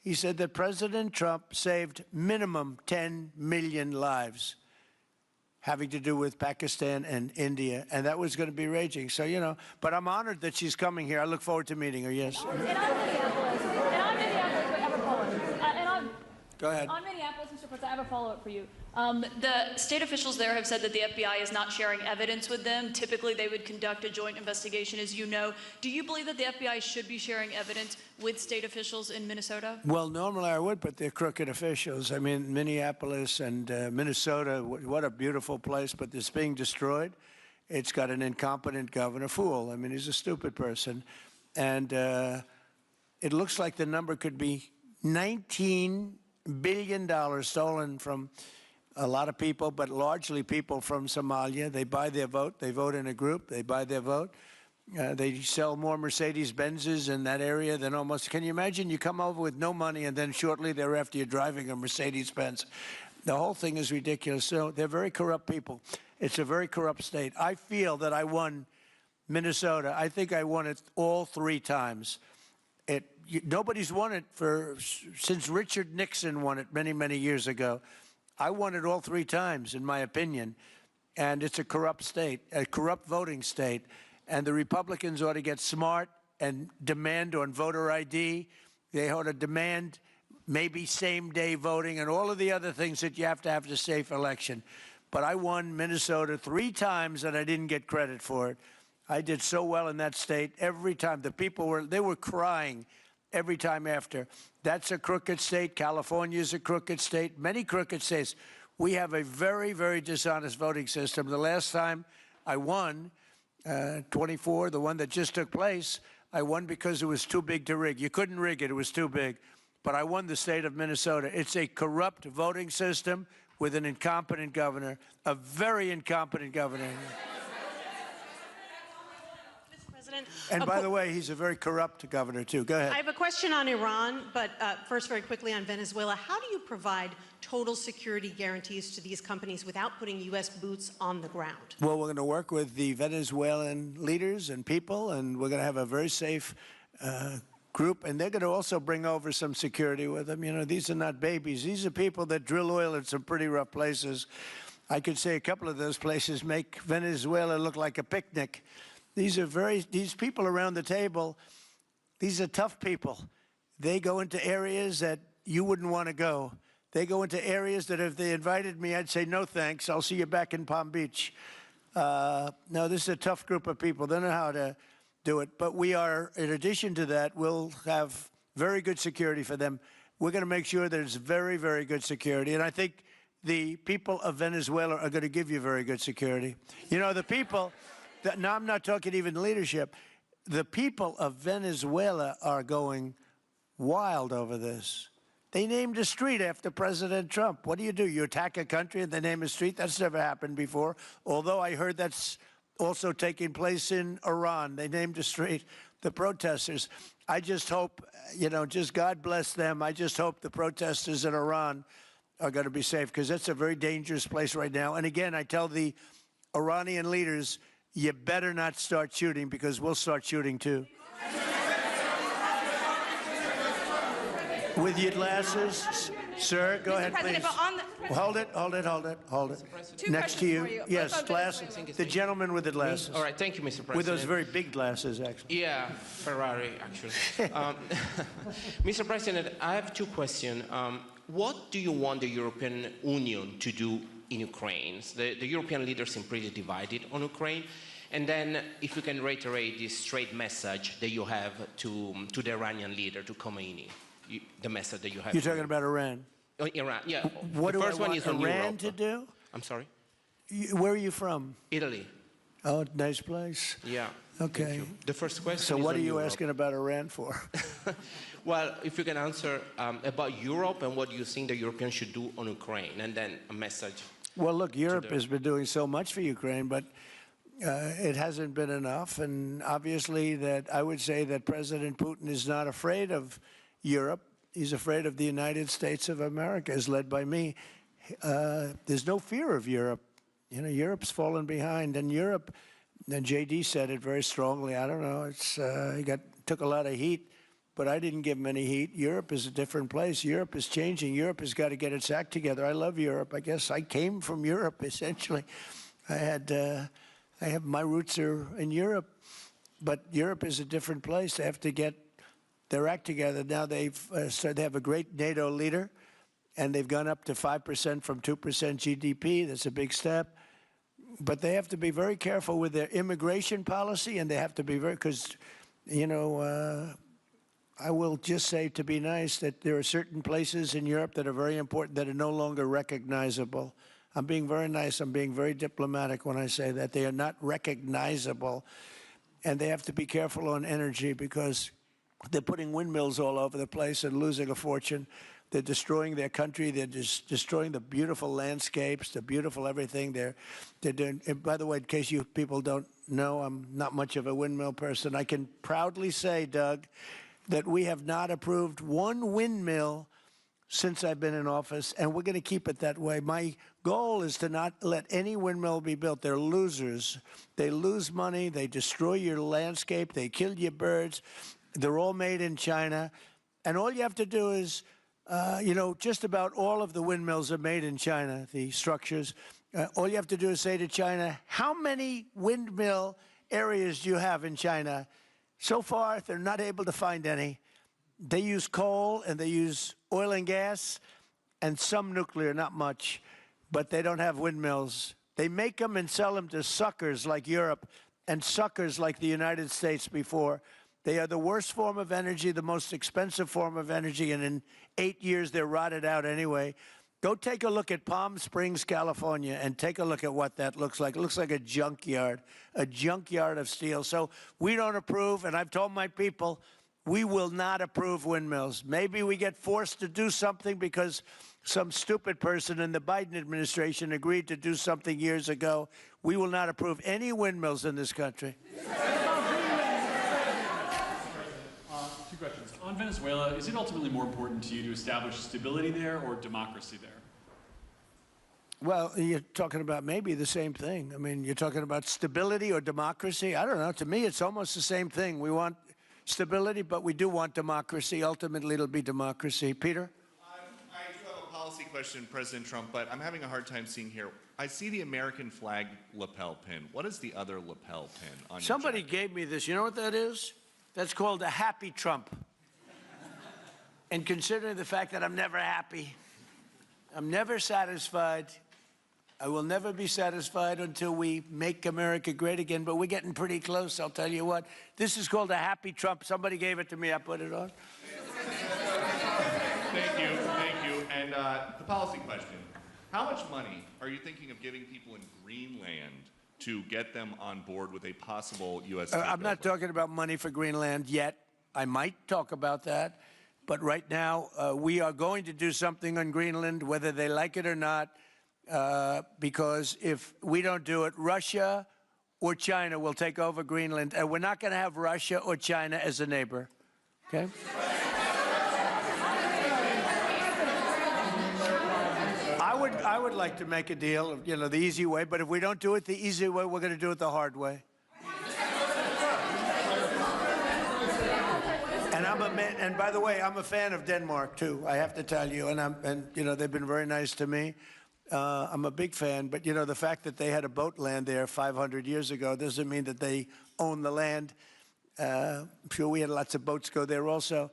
He said that President Trump saved minimum 10 million lives having to do with Pakistan and India, and that was going to be raging. So, but I'm honored that she's coming here. I look forward to meeting her, yes. And on Minneapolis, wait, I have a follow-up. Go ahead. On Minneapolis, Mr. President, I have a follow-up for you. The state officials there have said that the FBI is not sharing evidence with them. Typically, they would conduct a joint investigation, as you know. Do you believe that the FBI should be sharing evidence with state officials in Minnesota? Well, normally I would, but they're crooked officials. I mean, Minneapolis and Minnesota, what a beautiful place, but it's being destroyed. It's got an incompetent governor, fool. I mean, he's a stupid person. And it looks like the number could be $19 billion stolen from a lot of people, but largely people from Somalia. They buy their vote. They vote in a group. They buy their vote. They sell more Mercedes-Benzes in that area than almost. Can you imagine you come over with no money and then shortly thereafter you're driving a Mercedes-Benz? The whole thing is ridiculous. So they're very corrupt people. It's a very corrupt state. I feel that I won Minnesota. I think I won it all 3 times. Nobody's won it since Richard Nixon won it many, many years ago. I won it all 3 times, in my opinion. And it's a corrupt state, a corrupt voting state. And the Republicans ought to get smart and demand on voter ID. They ought to demand maybe same-day voting and all of the other things that you have to have a safe election. But I won Minnesota 3 times, and I didn't get credit for it. I did so well in that state every time. The people were crying every time after. That's a crooked state. California is a crooked state. Many crooked states. We have a very, very dishonest voting system. The last time I won, 24, the one that just took place, I won because it was too big to rig. You couldn't rig it. It was too big. But I won the state of Minnesota. It's a corrupt voting system with an incompetent governor, a very incompetent governor. And by the way, he's a very corrupt governor, too. Go ahead. I have a question on Iran, but first, very quickly on Venezuela. How do you provide total security guarantees to these companies without putting U.S. boots on the ground? Well, we're going to work with the Venezuelan leaders and people, and we're going to have a very safe group. And they're going to also bring over some security with them. You know, these are not babies. These are people that drill oil in some pretty rough places. I could say a couple of those places make Venezuela look like a picnic. These people around the table, these are tough people. They go into areas that you wouldn't want to go. They go into areas that if they invited me, I'd say, no thanks, I'll see you back in Palm Beach. No, this is a tough group of people. They know how to do it. But we are, in addition to that, we'll have very good security for them. We're going to make sure there's very, very good security. And I think the people of Venezuela are going to give you very good security. You know, the people... Now, I'm not talking even leadership. The people of Venezuela are going wild over this. They named a street after President Trump. What do? You attack a country and they name a street? That's never happened before, although I heard that's also taking place in Iran. They named a street. The protesters. I just hope, you know, just God bless them. I just hope the protesters in Iran are going to be safe, because that's a very dangerous place right now. And again, I tell the Iranian leaders, you better not start shooting, because we'll start shooting too. With your glasses, sir, go ahead, please. Hold it. Next to you. Yes, glasses. The gentleman with the glasses. All right, thank you, Mr. President. With those very big glasses, actually. Yeah, Ferrari, actually. Mr. President, I have 2 questions. What do you want the European Union to do in Ukraine? The European leaders seem pretty divided on Ukraine. And then if you can reiterate this straight message that you have to the Iranian leader, to Khomeini, the message that you have. You're talking about Iran? Oh, Iran, yeah. What the do first I one want is on Iran Europe. to do? I'm sorry? Where are you from? Italy. Oh, nice place. Yeah. Okay. The first question So is what on are you Europe. asking about Iran for? Well, if you can answer about Europe and what you think the Europeans should do on Ukraine, and then a message. Well, look, Europe has been doing so much for Ukraine, but it hasn't been enough. And obviously that I would say that President Putin is not afraid of Europe. He's afraid of the United States of America, as led by me. There's no fear of Europe. You know, Europe's fallen behind. And Europe, and J.D. said it very strongly, I don't know, he took a lot of heat, but I didn't give him any heat. Europe is a different place. Europe is changing. Europe has got to get its act together. I love Europe. I guess I came from Europe, essentially. My roots are in Europe, but Europe is a different place. They have to get their act together. Now they have a great NATO leader, and they've gone up to 5% from 2% GDP. That's a big step. But they have to be very careful with their immigration policy, and they have to be very, because, you know, I will just say, to be nice, that there are certain places in Europe that are very important that are no longer recognizable. I'm being very nice. I'm being very diplomatic when I say that. They are not recognizable. And they have to be careful on energy because they're putting windmills all over the place and losing a fortune. They're destroying their country. They're just destroying the beautiful landscapes, the beautiful everything. They're doing, and by the way, in case you people don't know, I'm not much of a windmill person. I can proudly say, Doug, that we have not approved one windmill since I've been in office, and we're going to keep it that way. My goal is to not let any windmill be built. They're losers. They lose money. They destroy your landscape. They kill your birds. They're all made in China. And all you have to do is, you know, just about all of the windmills are made in China, the structures. All you have to do is say to China, how many windmill areas do you have in China? So far, they're not able to find any. They use coal and they use oil and gas and some nuclear, not much, but they don't have windmills. They make them and sell them to suckers like Europe and suckers like the United States before. They are the worst form of energy, the most expensive form of energy, and in 8 years they're rotted out anyway. Go take a look at Palm Springs, California, and take a look at what that looks like. It looks like a junkyard of steel. So we don't approve, and I've told my people, we will not approve windmills. Maybe we get forced to do something because some stupid person in the Biden administration agreed to do something years ago. We will not approve any windmills in this country. Two questions. On Venezuela, is it ultimately more important to you to establish stability there or democracy there? Well, you're talking about maybe the same thing. I mean, you're talking about stability or democracy. I don't know. To me, it's almost the same thing. We want stability, but we do want democracy. Ultimately, it'll be democracy. Peter? I do have a policy question, President Trump, but I'm having a hard time seeing here. I see the American flag lapel pin. What is the other lapel pin on your Somebody gave me this. You know what that is? That's called a happy Trump. And considering the fact that I'm never happy, I'm never satisfied, I will never be satisfied until we make America great again, but we're getting pretty close, I'll tell you what. This is called a happy Trump. Somebody gave it to me, I put it on. Thank you, thank you. And the policy question. How much money are you thinking of giving people in Greenland to get them on board with a possible U.S. I'm not talking about money for Greenland yet. I might talk about that. But right now, we are going to do something on Greenland, whether they like it or not, because if we don't do it, Russia or China will take over Greenland, and we're not going to have Russia or China as a neighbor. Okay? I would like to make a deal, you know, the easy way, but if we don't do it the easy way, we're going to do it the hard way. And by the way, I'm a fan of Denmark too. I have to tell you, and you know, they've been very nice to me. I'm a big fan, but you know, the fact that they had a boat land there 500 years ago doesn't mean that they own the land. I'm sure we had lots of boats go there also,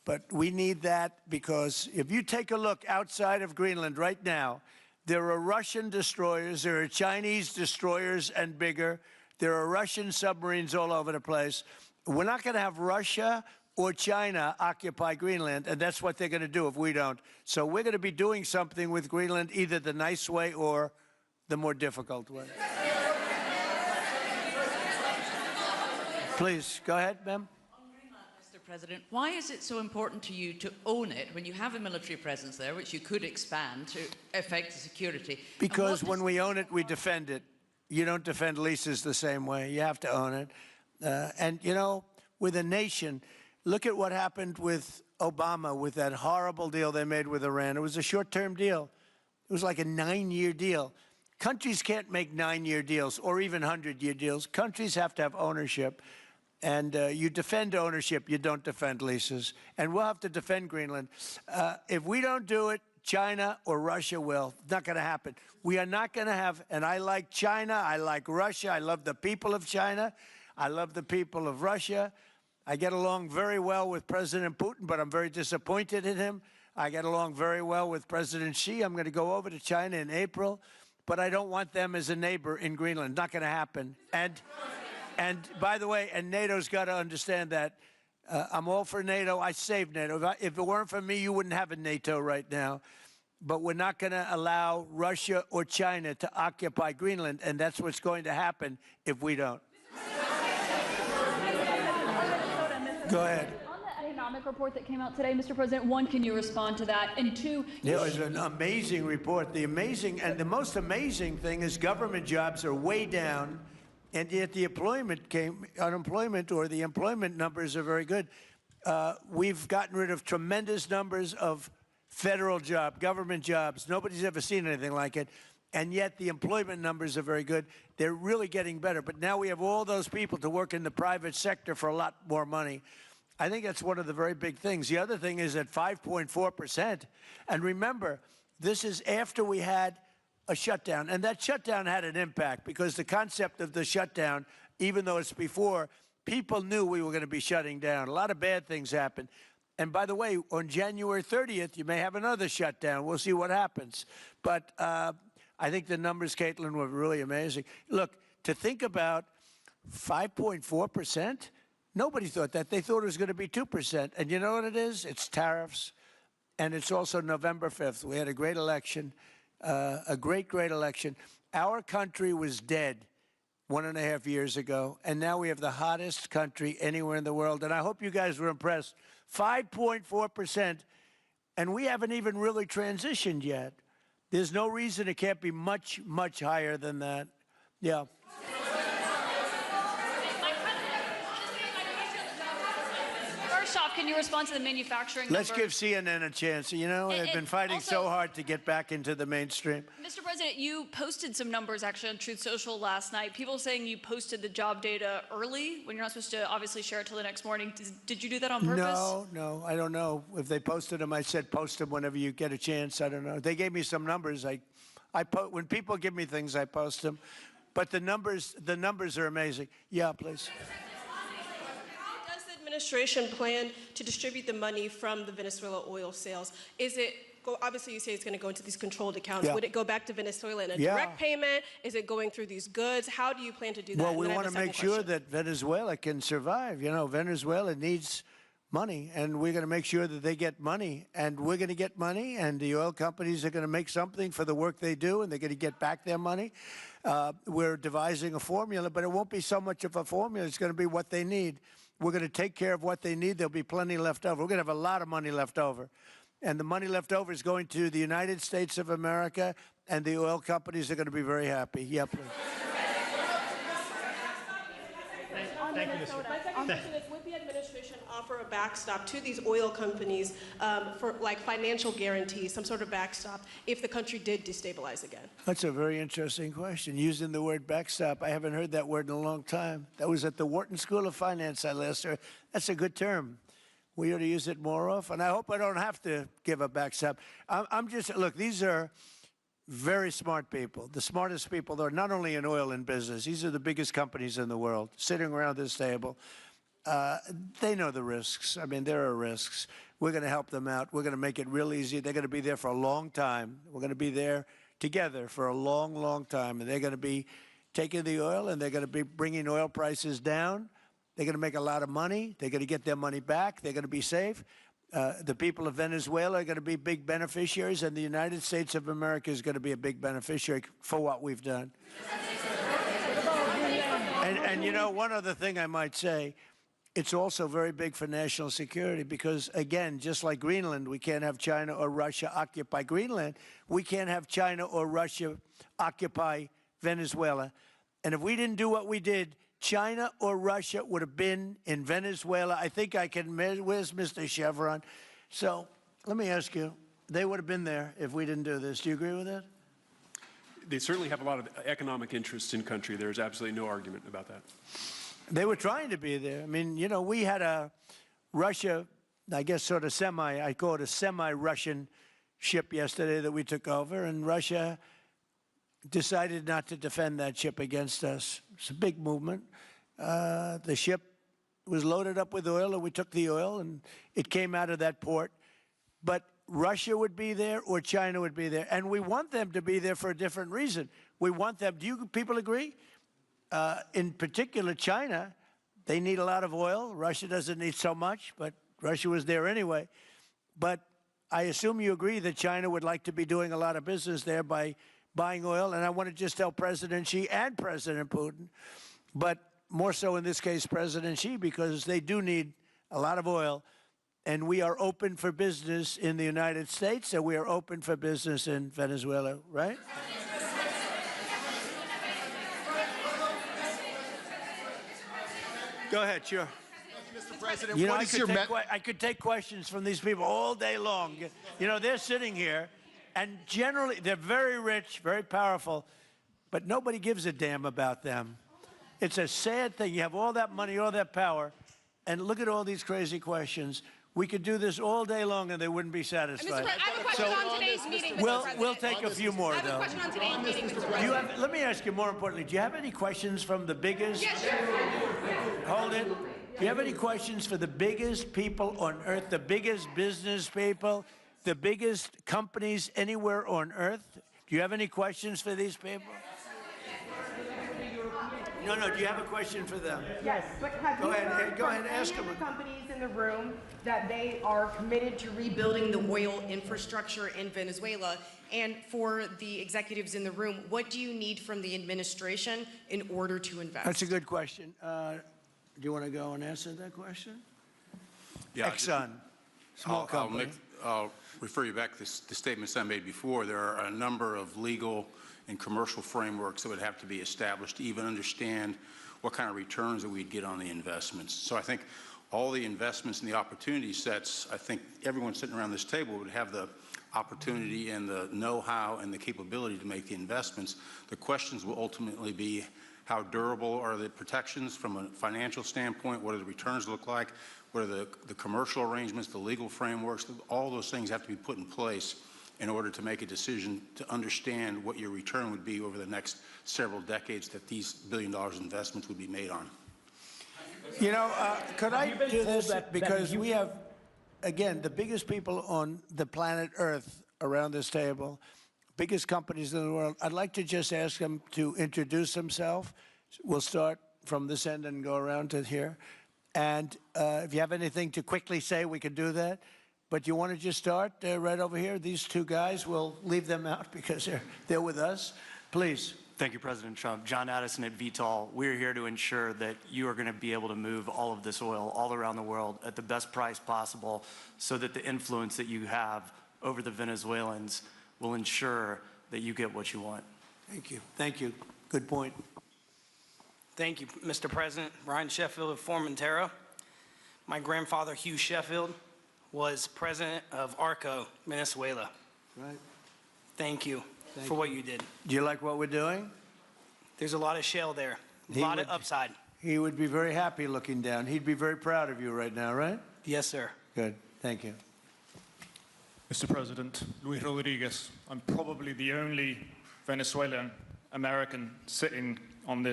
but we need that because if you take a look outside of Greenland right now, there are Russian destroyers, there are Chinese destroyers and bigger, there are Russian submarines all over the place. We're not going to have Russia or China occupy Greenland, and that's what they're going to do if we don't. So we're going to be doing something with Greenland, either the nice way or the more difficult way. Please, go ahead, ma'am. Mr. President, why is it so important to you to own it when you have a military presence there, which you could expand to affect the security? Because when we own it, we defend it. You don't defend leases the same way. You have to own it. And, you know, with a nation, look at what happened with Obama, with that horrible deal they made with Iran. It was a short-term deal. It was like a 9-year deal. Countries can't make 9-year deals or even 100-year deals. Countries have to have ownership. And you defend ownership, you don't defend leases. And we'll have to defend Greenland. If we don't do it, China or Russia will. It's not going to happen. We are not going to have, and I like China, I like Russia, I love the people of China, I love the people of Russia. I get along very well with President Putin, but I'm very disappointed in him. I get along very well with President Xi. I'm going to go over to China in April, but I don't want them as a neighbor in Greenland. Not going to happen. And by the way, and NATO's got to understand that. I'm all for NATO. I saved NATO. If it weren't for me, you wouldn't have a NATO right now. But we're not going to allow Russia or China to occupy Greenland, and that's what's going to happen if we don't. Go ahead. On the economic report that came out today, Mr. President, one, can you respond to that? And two, It was an amazing report. The most amazing thing is government jobs are way down, and yet the unemployment or the employment numbers are very good. We've gotten rid of tremendous numbers of federal government jobs. Nobody's ever seen anything like it. And yet the employment numbers are very good. They're really getting better. But now we have all those people to work in the private sector for a lot more money. I think that's one of the very big things. The other thing is at 5.4%. And remember, this is after we had a shutdown. And that shutdown had an impact because the concept of the shutdown, even though it's before, people knew we were going to be shutting down. A lot of bad things happened. And by the way, on January 30th, you may have another shutdown. We'll see what happens. But I think the numbers, Caitlin, were really amazing. Look, to think about 5.4%, nobody thought that. They thought it was going to be 2%. And you know what it is? It's tariffs. And it's also November 5th. We had a great election, a great election. Our country was dead 1.5 years ago, and now we have the hottest country anywhere in the world. And I hope you guys were impressed. 5.4%, and we haven't even really transitioned yet. There's no reason it can't be much, much higher than that. Yeah. first off, can you respond to the manufacturing Let's number? give CNN a chance. You know, they've been fighting so hard to get back into the mainstream. Mr. President, you posted some numbers actually on Truth Social last night. People saying you posted the job data early when you're not supposed to obviously share it till the next morning. Did you do that on purpose? No, I don't know. If they posted them, I said post them whenever you get a chance. I don't know. They gave me some numbers. When people give me things, I post them. But the numbers are amazing. Yeah, please. How does the administration plan to distribute the money from the Venezuela oil sales? Is it, obviously you say it's going to go into these controlled accounts. Yeah. Would it go back to Venezuela in a Yeah. direct payment? Is it going through these goods? How do you plan to do that? Well, And we then I have want a to make second sure question. that Venezuela can survive. You know, Venezuela needs money, and we're going to make sure that they get money, and we're going to get money, and the oil companies are going to make something for the work they do, and they're going to get back their money. We're devising a formula, but it won't be so much of a formula. It's going to be what they need. We're going to take care of what they need. There'll be plenty left over. We're going to have a lot of money left over. And the money left over is going to the United States of America, and the oil companies are going to be very happy. Yeah, please. Thank you, Mr. My second question is, would the administration offer a backstop to these oil companies for like financial guarantees, some sort of backstop, if the country did destabilize again? That's a very interesting question. Using the word backstop, I haven't heard that word in a long time. That was at the Wharton School of Finance I last heard. That's a good term. We ought to use it more often. I hope I don't have to give a backstop. Look, these are very smart people, the smartest people. They're not only in oil and business. These are the biggest companies in the world sitting around this table. They know the risks. I mean, there are risks. We're going to help them out. We're going to make it real easy. They're going to be there for a long time. We're going to be there together for a long, long time. And they're going to be taking the oil, and they're going to be bringing oil prices down. They're going to make a lot of money. They're going to get their money back. They're going to be safe. The people of Venezuela are going to be big beneficiaries, and the United States of America is going to be a big beneficiary for what we've done. And you know, one other thing I might say, it's also very big for national security because, again, just like Greenland, we can't have China or Russia occupy Greenland. We can't have China or Russia occupy Venezuela. And if we didn't do what we did, China or Russia would have been in Venezuela. I think I can measure. Where's Mr. Chevron? So let me ask you, they would have been there if we didn't do this. Do you agree with that? They certainly have a lot of economic interests in country. There's absolutely no argument about that. They were trying to be there. I mean, you know, we had a Russia, I guess sort of I call it a semi-Russian ship yesterday that we took over, and Russia decided not to defend that ship against us. It's a big movement. The ship was loaded up with oil, and we took the oil, and it came out of that port. But Russia would be there or China would be there. And we want them to be there for a different reason. We want them, do you people agree? In particular, China, they need a lot of oil. Russia doesn't need so much, but Russia was there anyway. But I assume you agree that China would like to be doing a lot of business there by buying oil. And I want to just tell President Xi and President Putin, but more so in this case, President Xi, because they do need a lot of oil. And we are open for business in the United States, and we are open for business in Venezuela, right? Go ahead, sure. Mr. President, You know, what is your I could take questions from these people all day long. You know, they're sitting here, and generally, they're very rich, very powerful, but nobody gives a damn about them. It's a sad thing. You have all that money, all that power, and look at all these crazy questions. We could do this all day long, and they wouldn't be satisfied. I have a question on today's meeting, Mr. President. We'll take a few more, though. I have a question on today's meeting, Mr. President. Let me ask you more importantly, do you have any questions from the biggest? Yes, sir. Hold it. Do you have any questions for the biggest people on earth, the biggest business people, the biggest companies anywhere on earth? Do you have any questions for these people? No, do you have a question for them? Yes, but have Go you ahead, heard go from ahead, ask any of them. the companies in the room that they are committed to rebuilding the oil infrastructure in Venezuela? And for the executives in the room, what do you need from the administration in order to invest? That's a good question. Do you want to go and answer that question? Yeah, Exxon, small company. I'll refer you back to the statements I made before. There are a number of legal and commercial frameworks that would have to be established to even understand what kind of returns that we'd get on the investments. So I think all the investments and the opportunity sets, I think everyone sitting around this table would have the opportunity and the know-how and the capability to make the investments. The questions will ultimately be how durable are the protections from a financial standpoint, what do the returns look like, what are the commercial arrangements, the legal frameworks, all those things have to be put in place in order to make a decision to understand what your return would be over the next several decades that these $1 billion investments would be made on. You know, could I do this? Because we have, again, the biggest people on the planet Earth around this table, biggest companies in the world. I'd like to just ask them to introduce themselves. We'll start from this end and go around to here. And if you have anything to quickly say, we can do that. But you want to just start right over here? These two guys, we'll leave them out because they're with us. Please. Thank you, President Trump. John Addison at VTOL. We're here to ensure that you are going to be able to move all of this oil all around the world at the best price possible so that the influence that you have over the Venezuelans will ensure that you get what you want. Thank you. Thank you. Good point. Thank you, Mr. President. Ryan Sheffield of Formentera. My grandfather, Hugh Sheffield, was president of ARCO, Venezuela. Right. Thank you for what you did. Do you like what we're doing? There's a lot of shale there, a lot of upside. He would be very happy looking down. He'd be very proud of you right now, right? Yes, sir. Good. Thank you. Mr. President, Luis Rodriguez. I'm probably the only Venezuelan American sitting on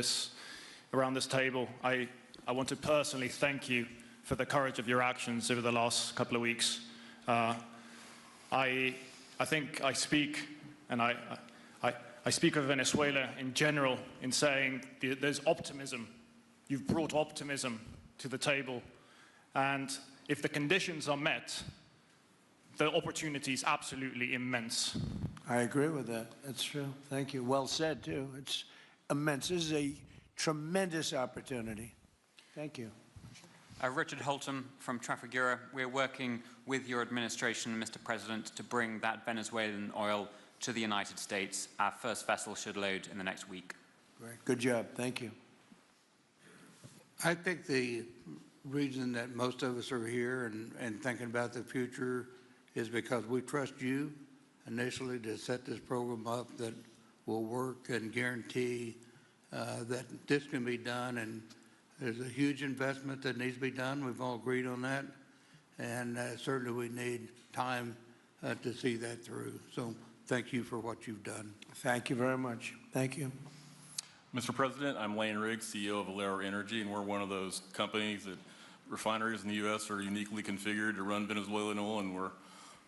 around this table. I want to personally thank you for the courage of your actions over the last couple of weeks. I think I speak, and I speak of Venezuela in general in saying there's optimism. You've brought optimism to the table, and if the conditions are met, the opportunity is absolutely immense. I agree with that. That's true. Thank you. Well said, too. It's immense. This is a tremendous opportunity. Thank you. Richard Holton from Trafigura. We're working with your administration, Mr. President, to bring that Venezuelan oil to the United States. Our first vessel should load in the next week. Great. Good job. Thank you. I think the reason that most of us are here and thinking about the future is because we trust you initially to set this program up that will work and guarantee that this can be done. And there's a huge investment that needs to be done. We've all agreed on that. And certainly we need time to see that through. So thank you for what you've done. Thank you very much. Thank you. Mr. President, I'm Lane Riggs, CEO of Valero Energy, and we're one of those companies that refineries in the U.S. are uniquely configured to run Venezuelan oil, and we're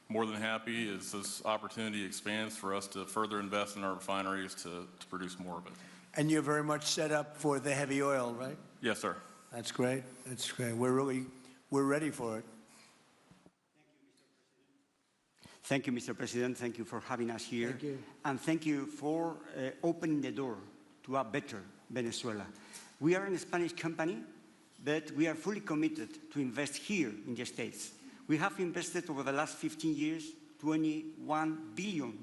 more than happy as this opportunity expands for us to further invest in our refineries to produce more of it. And you're very much set up for the heavy oil, right? Yes, sir. That's great. That's great. We're ready for it. Thank you, Mr. President. Thank you for having us here. Thank you. And thank you for opening the door to a better Venezuela. We are a Spanish company, but we are fully committed to invest here in the States. We have invested over the last 15 years $21 billion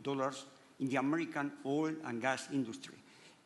in the American oil and gas industry,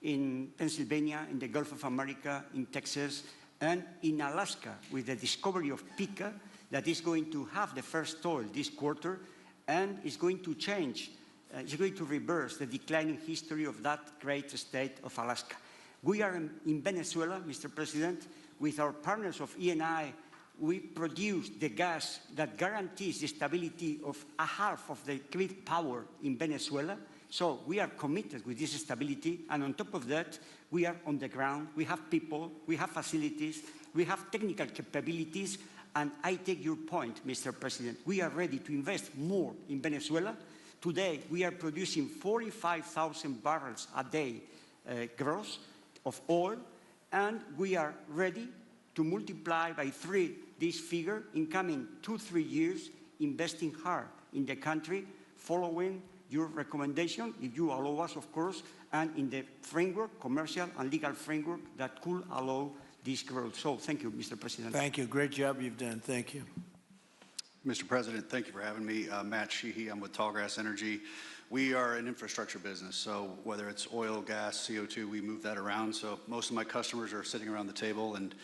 in Pennsylvania, in the Gulf of America, in Texas, and in Alaska, with the discovery of Pica that is going to have the first oil this quarter, and is going to change, is going to reverse the declining history of that great state of Alaska. We are in Venezuela, Mr. President, with our partners of Eni. We produce the gas that guarantees the stability of a half of the grid power in Venezuela. So we are committed with this stability, and on top of that, we are on the ground. We have people, we have facilities, we have technical capabilities. And I take your point, Mr. President. We are ready to invest more in Venezuela. Today, we are producing 45,000 barrels a day gross of oil, and we are ready to multiply by 3 this figure in coming 2-3 years, investing hard in the country, following your recommendation, if you allow us, of course, and in the framework, commercial and legal framework that could allow this growth. So thank you, Mr. President. Thank you. Great job you've done. Thank you. Mr. President, thank you for having me. Matt Sheehy, I'm with Tallgrass Energy. We are an infrastructure business, so whether it's oil, gas, CO2, we move that around. So most of my customers are sitting around the table, and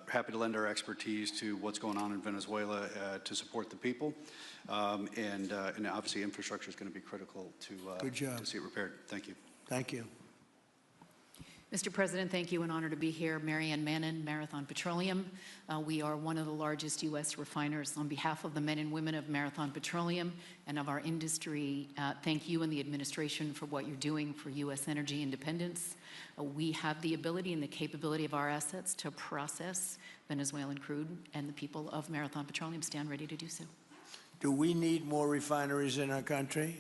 happy to lend our expertise to what's going on in Venezuela to support the people. And obviously infrastructure is going to be critical to see it repaired. Thank you. Thank you. Mr. President, thank you. An honor to be here. Marianne Mannon, Marathon Petroleum. We are one of the largest U.S. refiners. On behalf of the men and women of Marathon Petroleum and of our industry, thank you and the administration for what you're doing for U.S. energy independence. We have the ability and the capability of our assets to process Venezuelan crude, and the people of Marathon Petroleum stand ready to do so. Do we need more refineries in our country?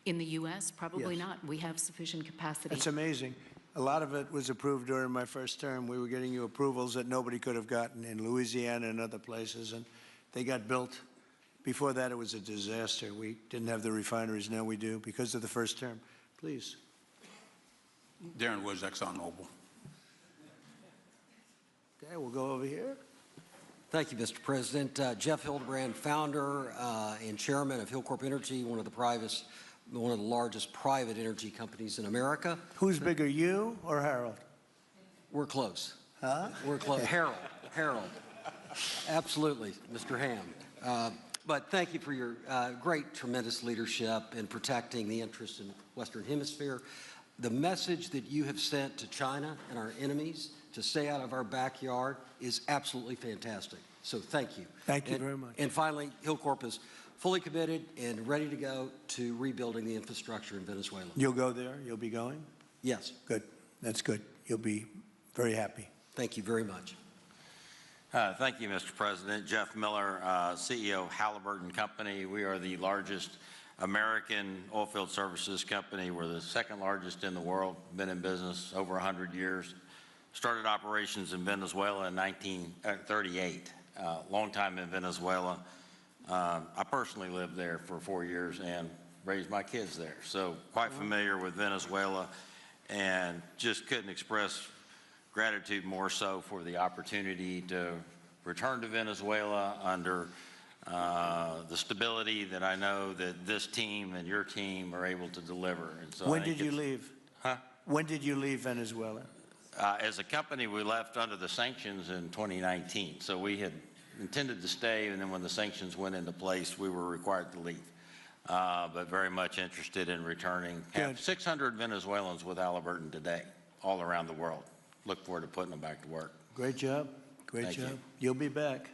In the U.S., probably Yes. not. We have sufficient capacity. That's amazing. A lot of it was approved during my first term. We were getting you approvals that nobody could have gotten in Louisiana and other places, and they got built. Before that, it was a disaster. We didn't have the refineries. Now we do because of the first term. Please. Darren Woods, ExxonMobil. Okay, we'll go over here. Thank you, Mr. President. Jeff Hildebrand, founder and chairman of Hillcorp Energy, one of the largest private energy companies in America. Who's bigger, you or Harold? We're close. Huh? We're close. Harold. Absolutely, Mr. Ham. But thank you for your great, tremendous leadership in protecting the interests in Western Hemisphere. The message that you have sent to China and our enemies to stay out of our backyard is absolutely fantastic. So thank you. Thank you very much. And finally, Hillcorp is fully committed and ready to go to rebuilding the infrastructure in Venezuela. You'll go there? You'll be going? Yes. Good. That's good. You'll be very happy. Thank you very much. Thank you, Mr. President. Jeff Miller, CEO of Halliburton Company. We are the largest American oilfield services company. We're the second largest in the world, been in business over 100 years. Started operations in Venezuela in 1938. Long time in Venezuela. I personally lived there for 4 years and raised my kids there. So quite familiar with Venezuela, and just couldn't express gratitude more so for the opportunity to return to Venezuela under the stability that I know that this team and your team are able to deliver. And so When did you leave? Huh? When did you leave Venezuela? As a company, we left under the sanctions in 2019. So we had intended to stay, and then when the sanctions went into place, we were required to leave. But very much interested in returning. Have 600 Venezuelans with Halliburton today, all around the world. Look forward to putting them back to work. Great job. Great Thank job. you. You'll be back.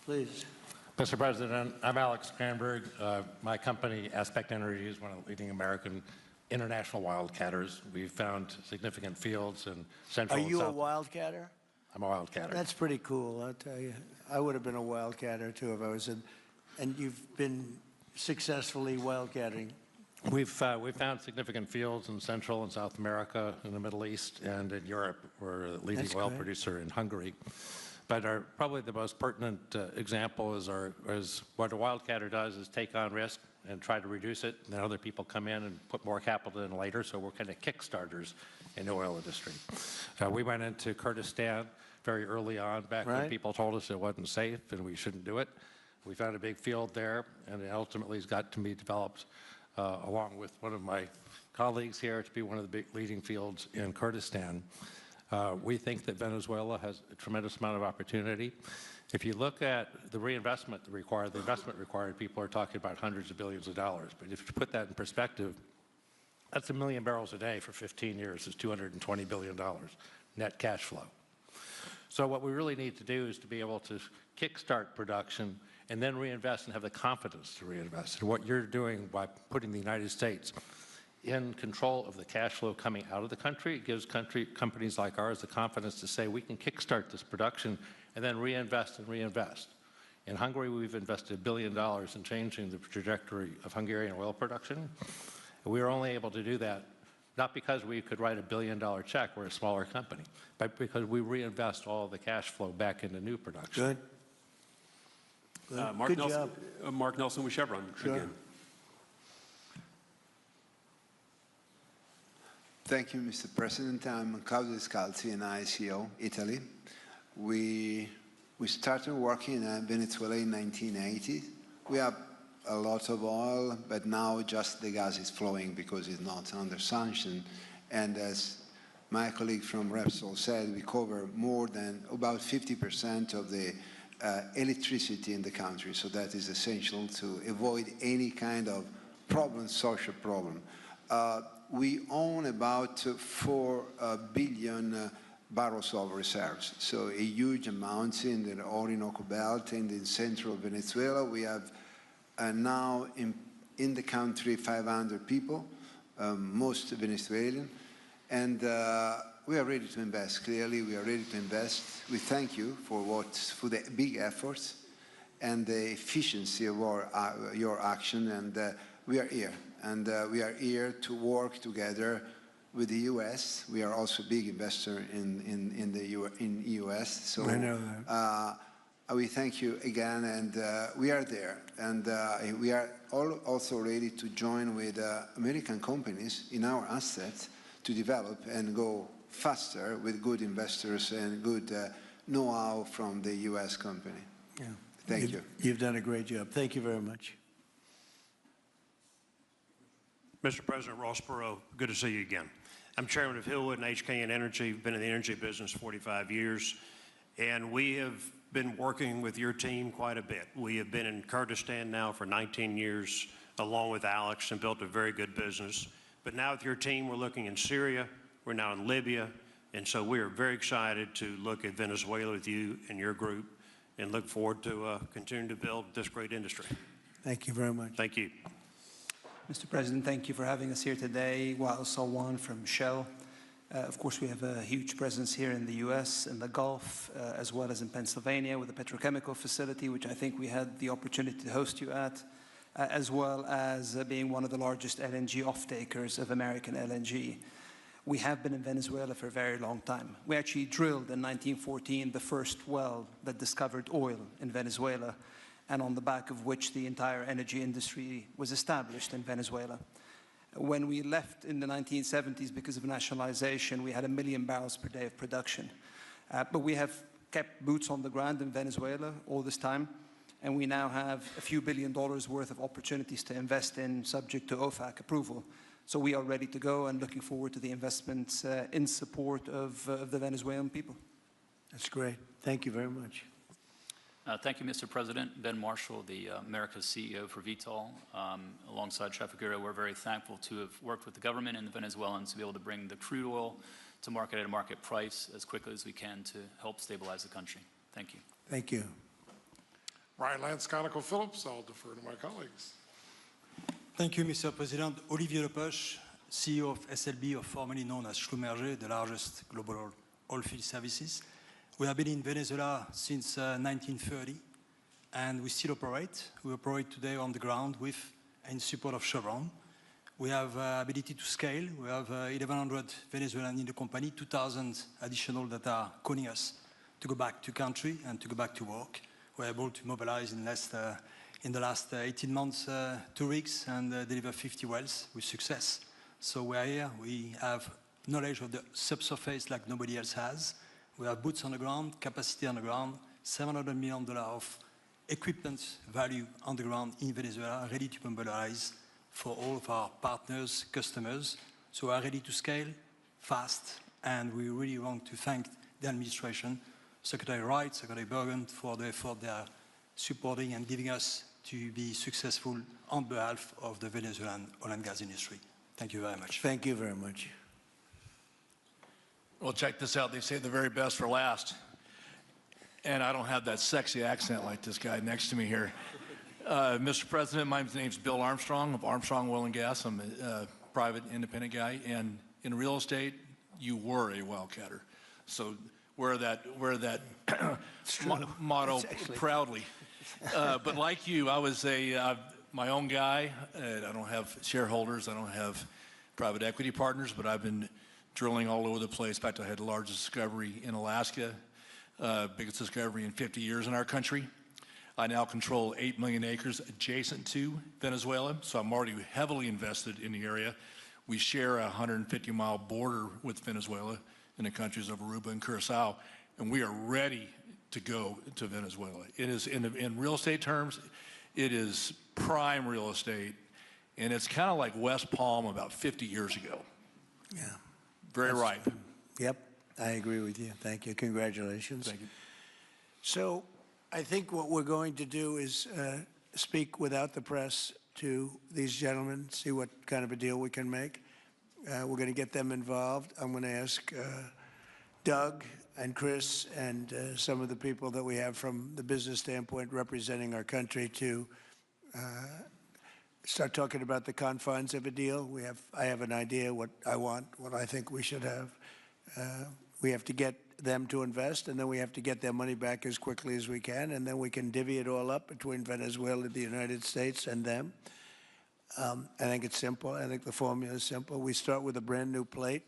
Please. Mr. President, I'm Alex Cranberg. My company, Aspect Energy, is one of the leading American international wildcatters. We've found significant fields in Central Are and you a South. wildcatter? I'm a wildcatter. That's pretty cool, I'll tell you. I would have been a wildcatter, too, if I was in and you've been successfully wildcatting. We've found significant fields in Central and South America, in the Middle East, and in Europe. We're a leading That's oil great. producer in Hungary. But probably the most pertinent example is what a wildcatter does is take on risk and try to reduce it, and then other people come in and put more capital in later, so we're kind of kickstarters in the oil industry. We went into Kurdistan very early on, back when people told us it wasn't safe and we shouldn't do it. We found a big field there, and it ultimately has got to be developed along with one of my colleagues here to be one of the big leading fields in Kurdistan. We think that Venezuela has a tremendous amount of opportunity. If you look at the reinvestment required, the investment required, people are talking about hundreds of billions of dollars. But if you put that in perspective, that's 1 million barrels a day for 15 years is $220 billion net cash flow. So what we really need to do is to be able to kickstart production and then reinvest and have the confidence to reinvest. And what you're doing by putting the United States in control of the cash flow coming out of the country, it gives companies like ours the confidence to say we can kickstart this production and then reinvest and reinvest. In Hungary, we've invested $1 billion in changing the trajectory of Hungarian oil production. We were only able to do that not because we could write $1 billion check, we're a smaller company, but because we reinvest all the cash flow back into new production. Good. Mark Good Nelson, job. Mark Nelson with Chevron again. Thank you, Mr. President. I'm Claudio Descalzi, and ICO, Italy. We started working in Venezuela in 1980. We have a lot of oil, but now just the gas is flowing because it's not under sanction. And as my colleague from Repsol said, we cover more than about 50% of the electricity in the country. So that is essential to avoid any kind of problem, social problem. We own about 4 billion barrels of reserves, so a huge amount in the Orinoco Belt and in central Venezuela. We have now in the country 500 people, most Venezuelan, and we are ready to invest. Clearly, we are ready to invest. We thank you for the big efforts and the efficiency of your action, and we are here. And we are here to work together with the U.S. We are also a big investor in the U.S. So I know that. We thank you again, and we are there. And we are also ready to join with American companies in our assets to develop and go faster with good investors and good know-how from the U.S. company. Yeah. Thank you. You've done a great job. Thank you very much. Mr. President, Ross Perot, good to see you again. I'm chairman of Hillwood and HKN Energy. Been in the energy business 45 years, and we have been working with your team quite a bit. We have been in Kurdistan now for 19 years, along with Alex, and built a very good business. But now with your team, we're looking in Syria, we're now in Libya, and so we are very excited to look at Venezuela with you and your group, and look forward to continuing to build this great industry. Thank you very much. Thank you. Mr. President, thank you for having us here today. Wael Salwan from Shell. Of course, we have a huge presence here in the U.S., in the Gulf, as well as in Pennsylvania with the petrochemical facility, which I think we had the opportunity to host you at, as well as being one of the largest LNG off-takers of American LNG. We have been in Venezuela for a very long time. We actually drilled in 1914 the first well that discovered oil in Venezuela, and on the back of which the entire energy industry was established in Venezuela. When we left in the 1970s because of nationalization, we had 1 million barrels per day of production. But we have kept boots on the ground in Venezuela all this time, and we now have a few $1 billion worth of opportunities to invest in, subject to OFAC approval. So we are ready to go and looking forward to the investments in support of the Venezuelan people. That's great. Thank you very much. Thank you, Mr. President. Ben Marshall, the America's CEO for Vitol. Alongside Chef Aguirre, we're very thankful to have worked with the government and the Venezuelans to be able to bring the crude oil to market at a market price as quickly as we can to help stabilize the country. Thank you. Thank you. Brian Lance, ConocoPhillips. I'll defer to my colleagues. Thank you, Mr. President. Olivier Lepoche, CEO of SLB, or formerly known as Schlumberger, the largest global oilfield services. We have been in Venezuela since 1930. and we still operate. We operate today on the ground with and in support of Chevron. We have ability to scale. We have 1,100 Venezuelans in the company, 2,000 additional that are calling us to go back to country and to go back to work. We're able to mobilize in the last 18 months 2 rigs and deliver 50 wells with success. So we're here. We have knowledge of the subsurface like nobody else has. We have boots on the ground, capacity on the ground, $700 million of equipment value on the ground in Venezuela, ready to mobilize for all of our partners, customers. So we are ready to scale fast, and we really want to thank the administration, Secretary Wright, Secretary Bergen, for the effort they are supporting and giving us to be successful on behalf of the Venezuelan oil and gas industry. Thank you very much. Thank you very much. Well, check this out. They say the very best for last. And I don't have that sexy accent like this guy next to me here. Mr. President, my name's Bill Armstrong of Armstrong Oil and Gas. I'm a private independent guy. And in real estate, you were a wildcatter. So wear that motto proudly. But like you, I was my own guy. I don't have shareholders. I don't have private equity partners, but I've been drilling all over the place. In fact, I had the largest discovery in Alaska, biggest discovery in 50 years in our country. I now control 8 million acres adjacent to Venezuela, so I'm already heavily invested in the area. We share a 150-mile border with Venezuela in the countries of Aruba and Curacao, and we are ready to go to Venezuela. It is, in real estate terms, it is prime real estate, and it's kind of like West Palm about 50 years ago. Yeah. Very ripe. Yep, I agree with you. Thank you. Congratulations. Thank you. So I think what we're going to do is speak without the press to these gentlemen, see what kind of a deal we can make. We're going to get them involved. I'm going to ask Doug and Chris and some of the people that we have from the business standpoint representing our country to start talking about the confines of a deal. I have an idea what I want, what I think we should have. We have to get them to invest, and then we have to get their money back as quickly as we can, and then we can divvy it all up between Venezuela, the United States, and them. I think it's simple. I think the formula is simple. We start with a brand new plate,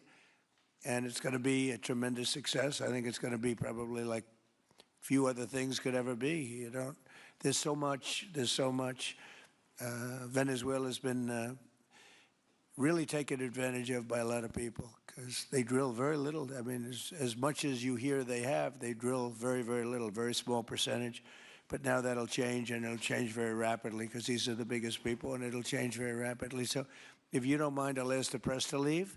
and it's going to be a tremendous success. I think it's going to be probably like few other things could ever be. There's so much. Venezuela's been really taken advantage of by a lot of people because they drill very little. I mean, as much as you hear they drill very, very little, very small percentage. But now that'll change, and it'll change very rapidly because these are the biggest people, and it'll change very rapidly. So if you don't mind, I'll ask the press to leave,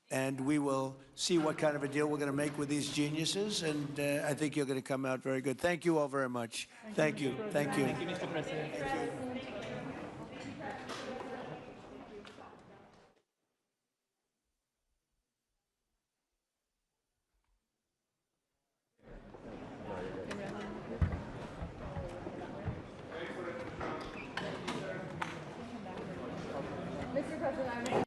and we will see what kind of a deal we're going to make with these geniuses, and I think you're going to come out very good. Thank you all very much. Thank you. Thank you. Thank you, Mr. President. Thank you. Mr. President,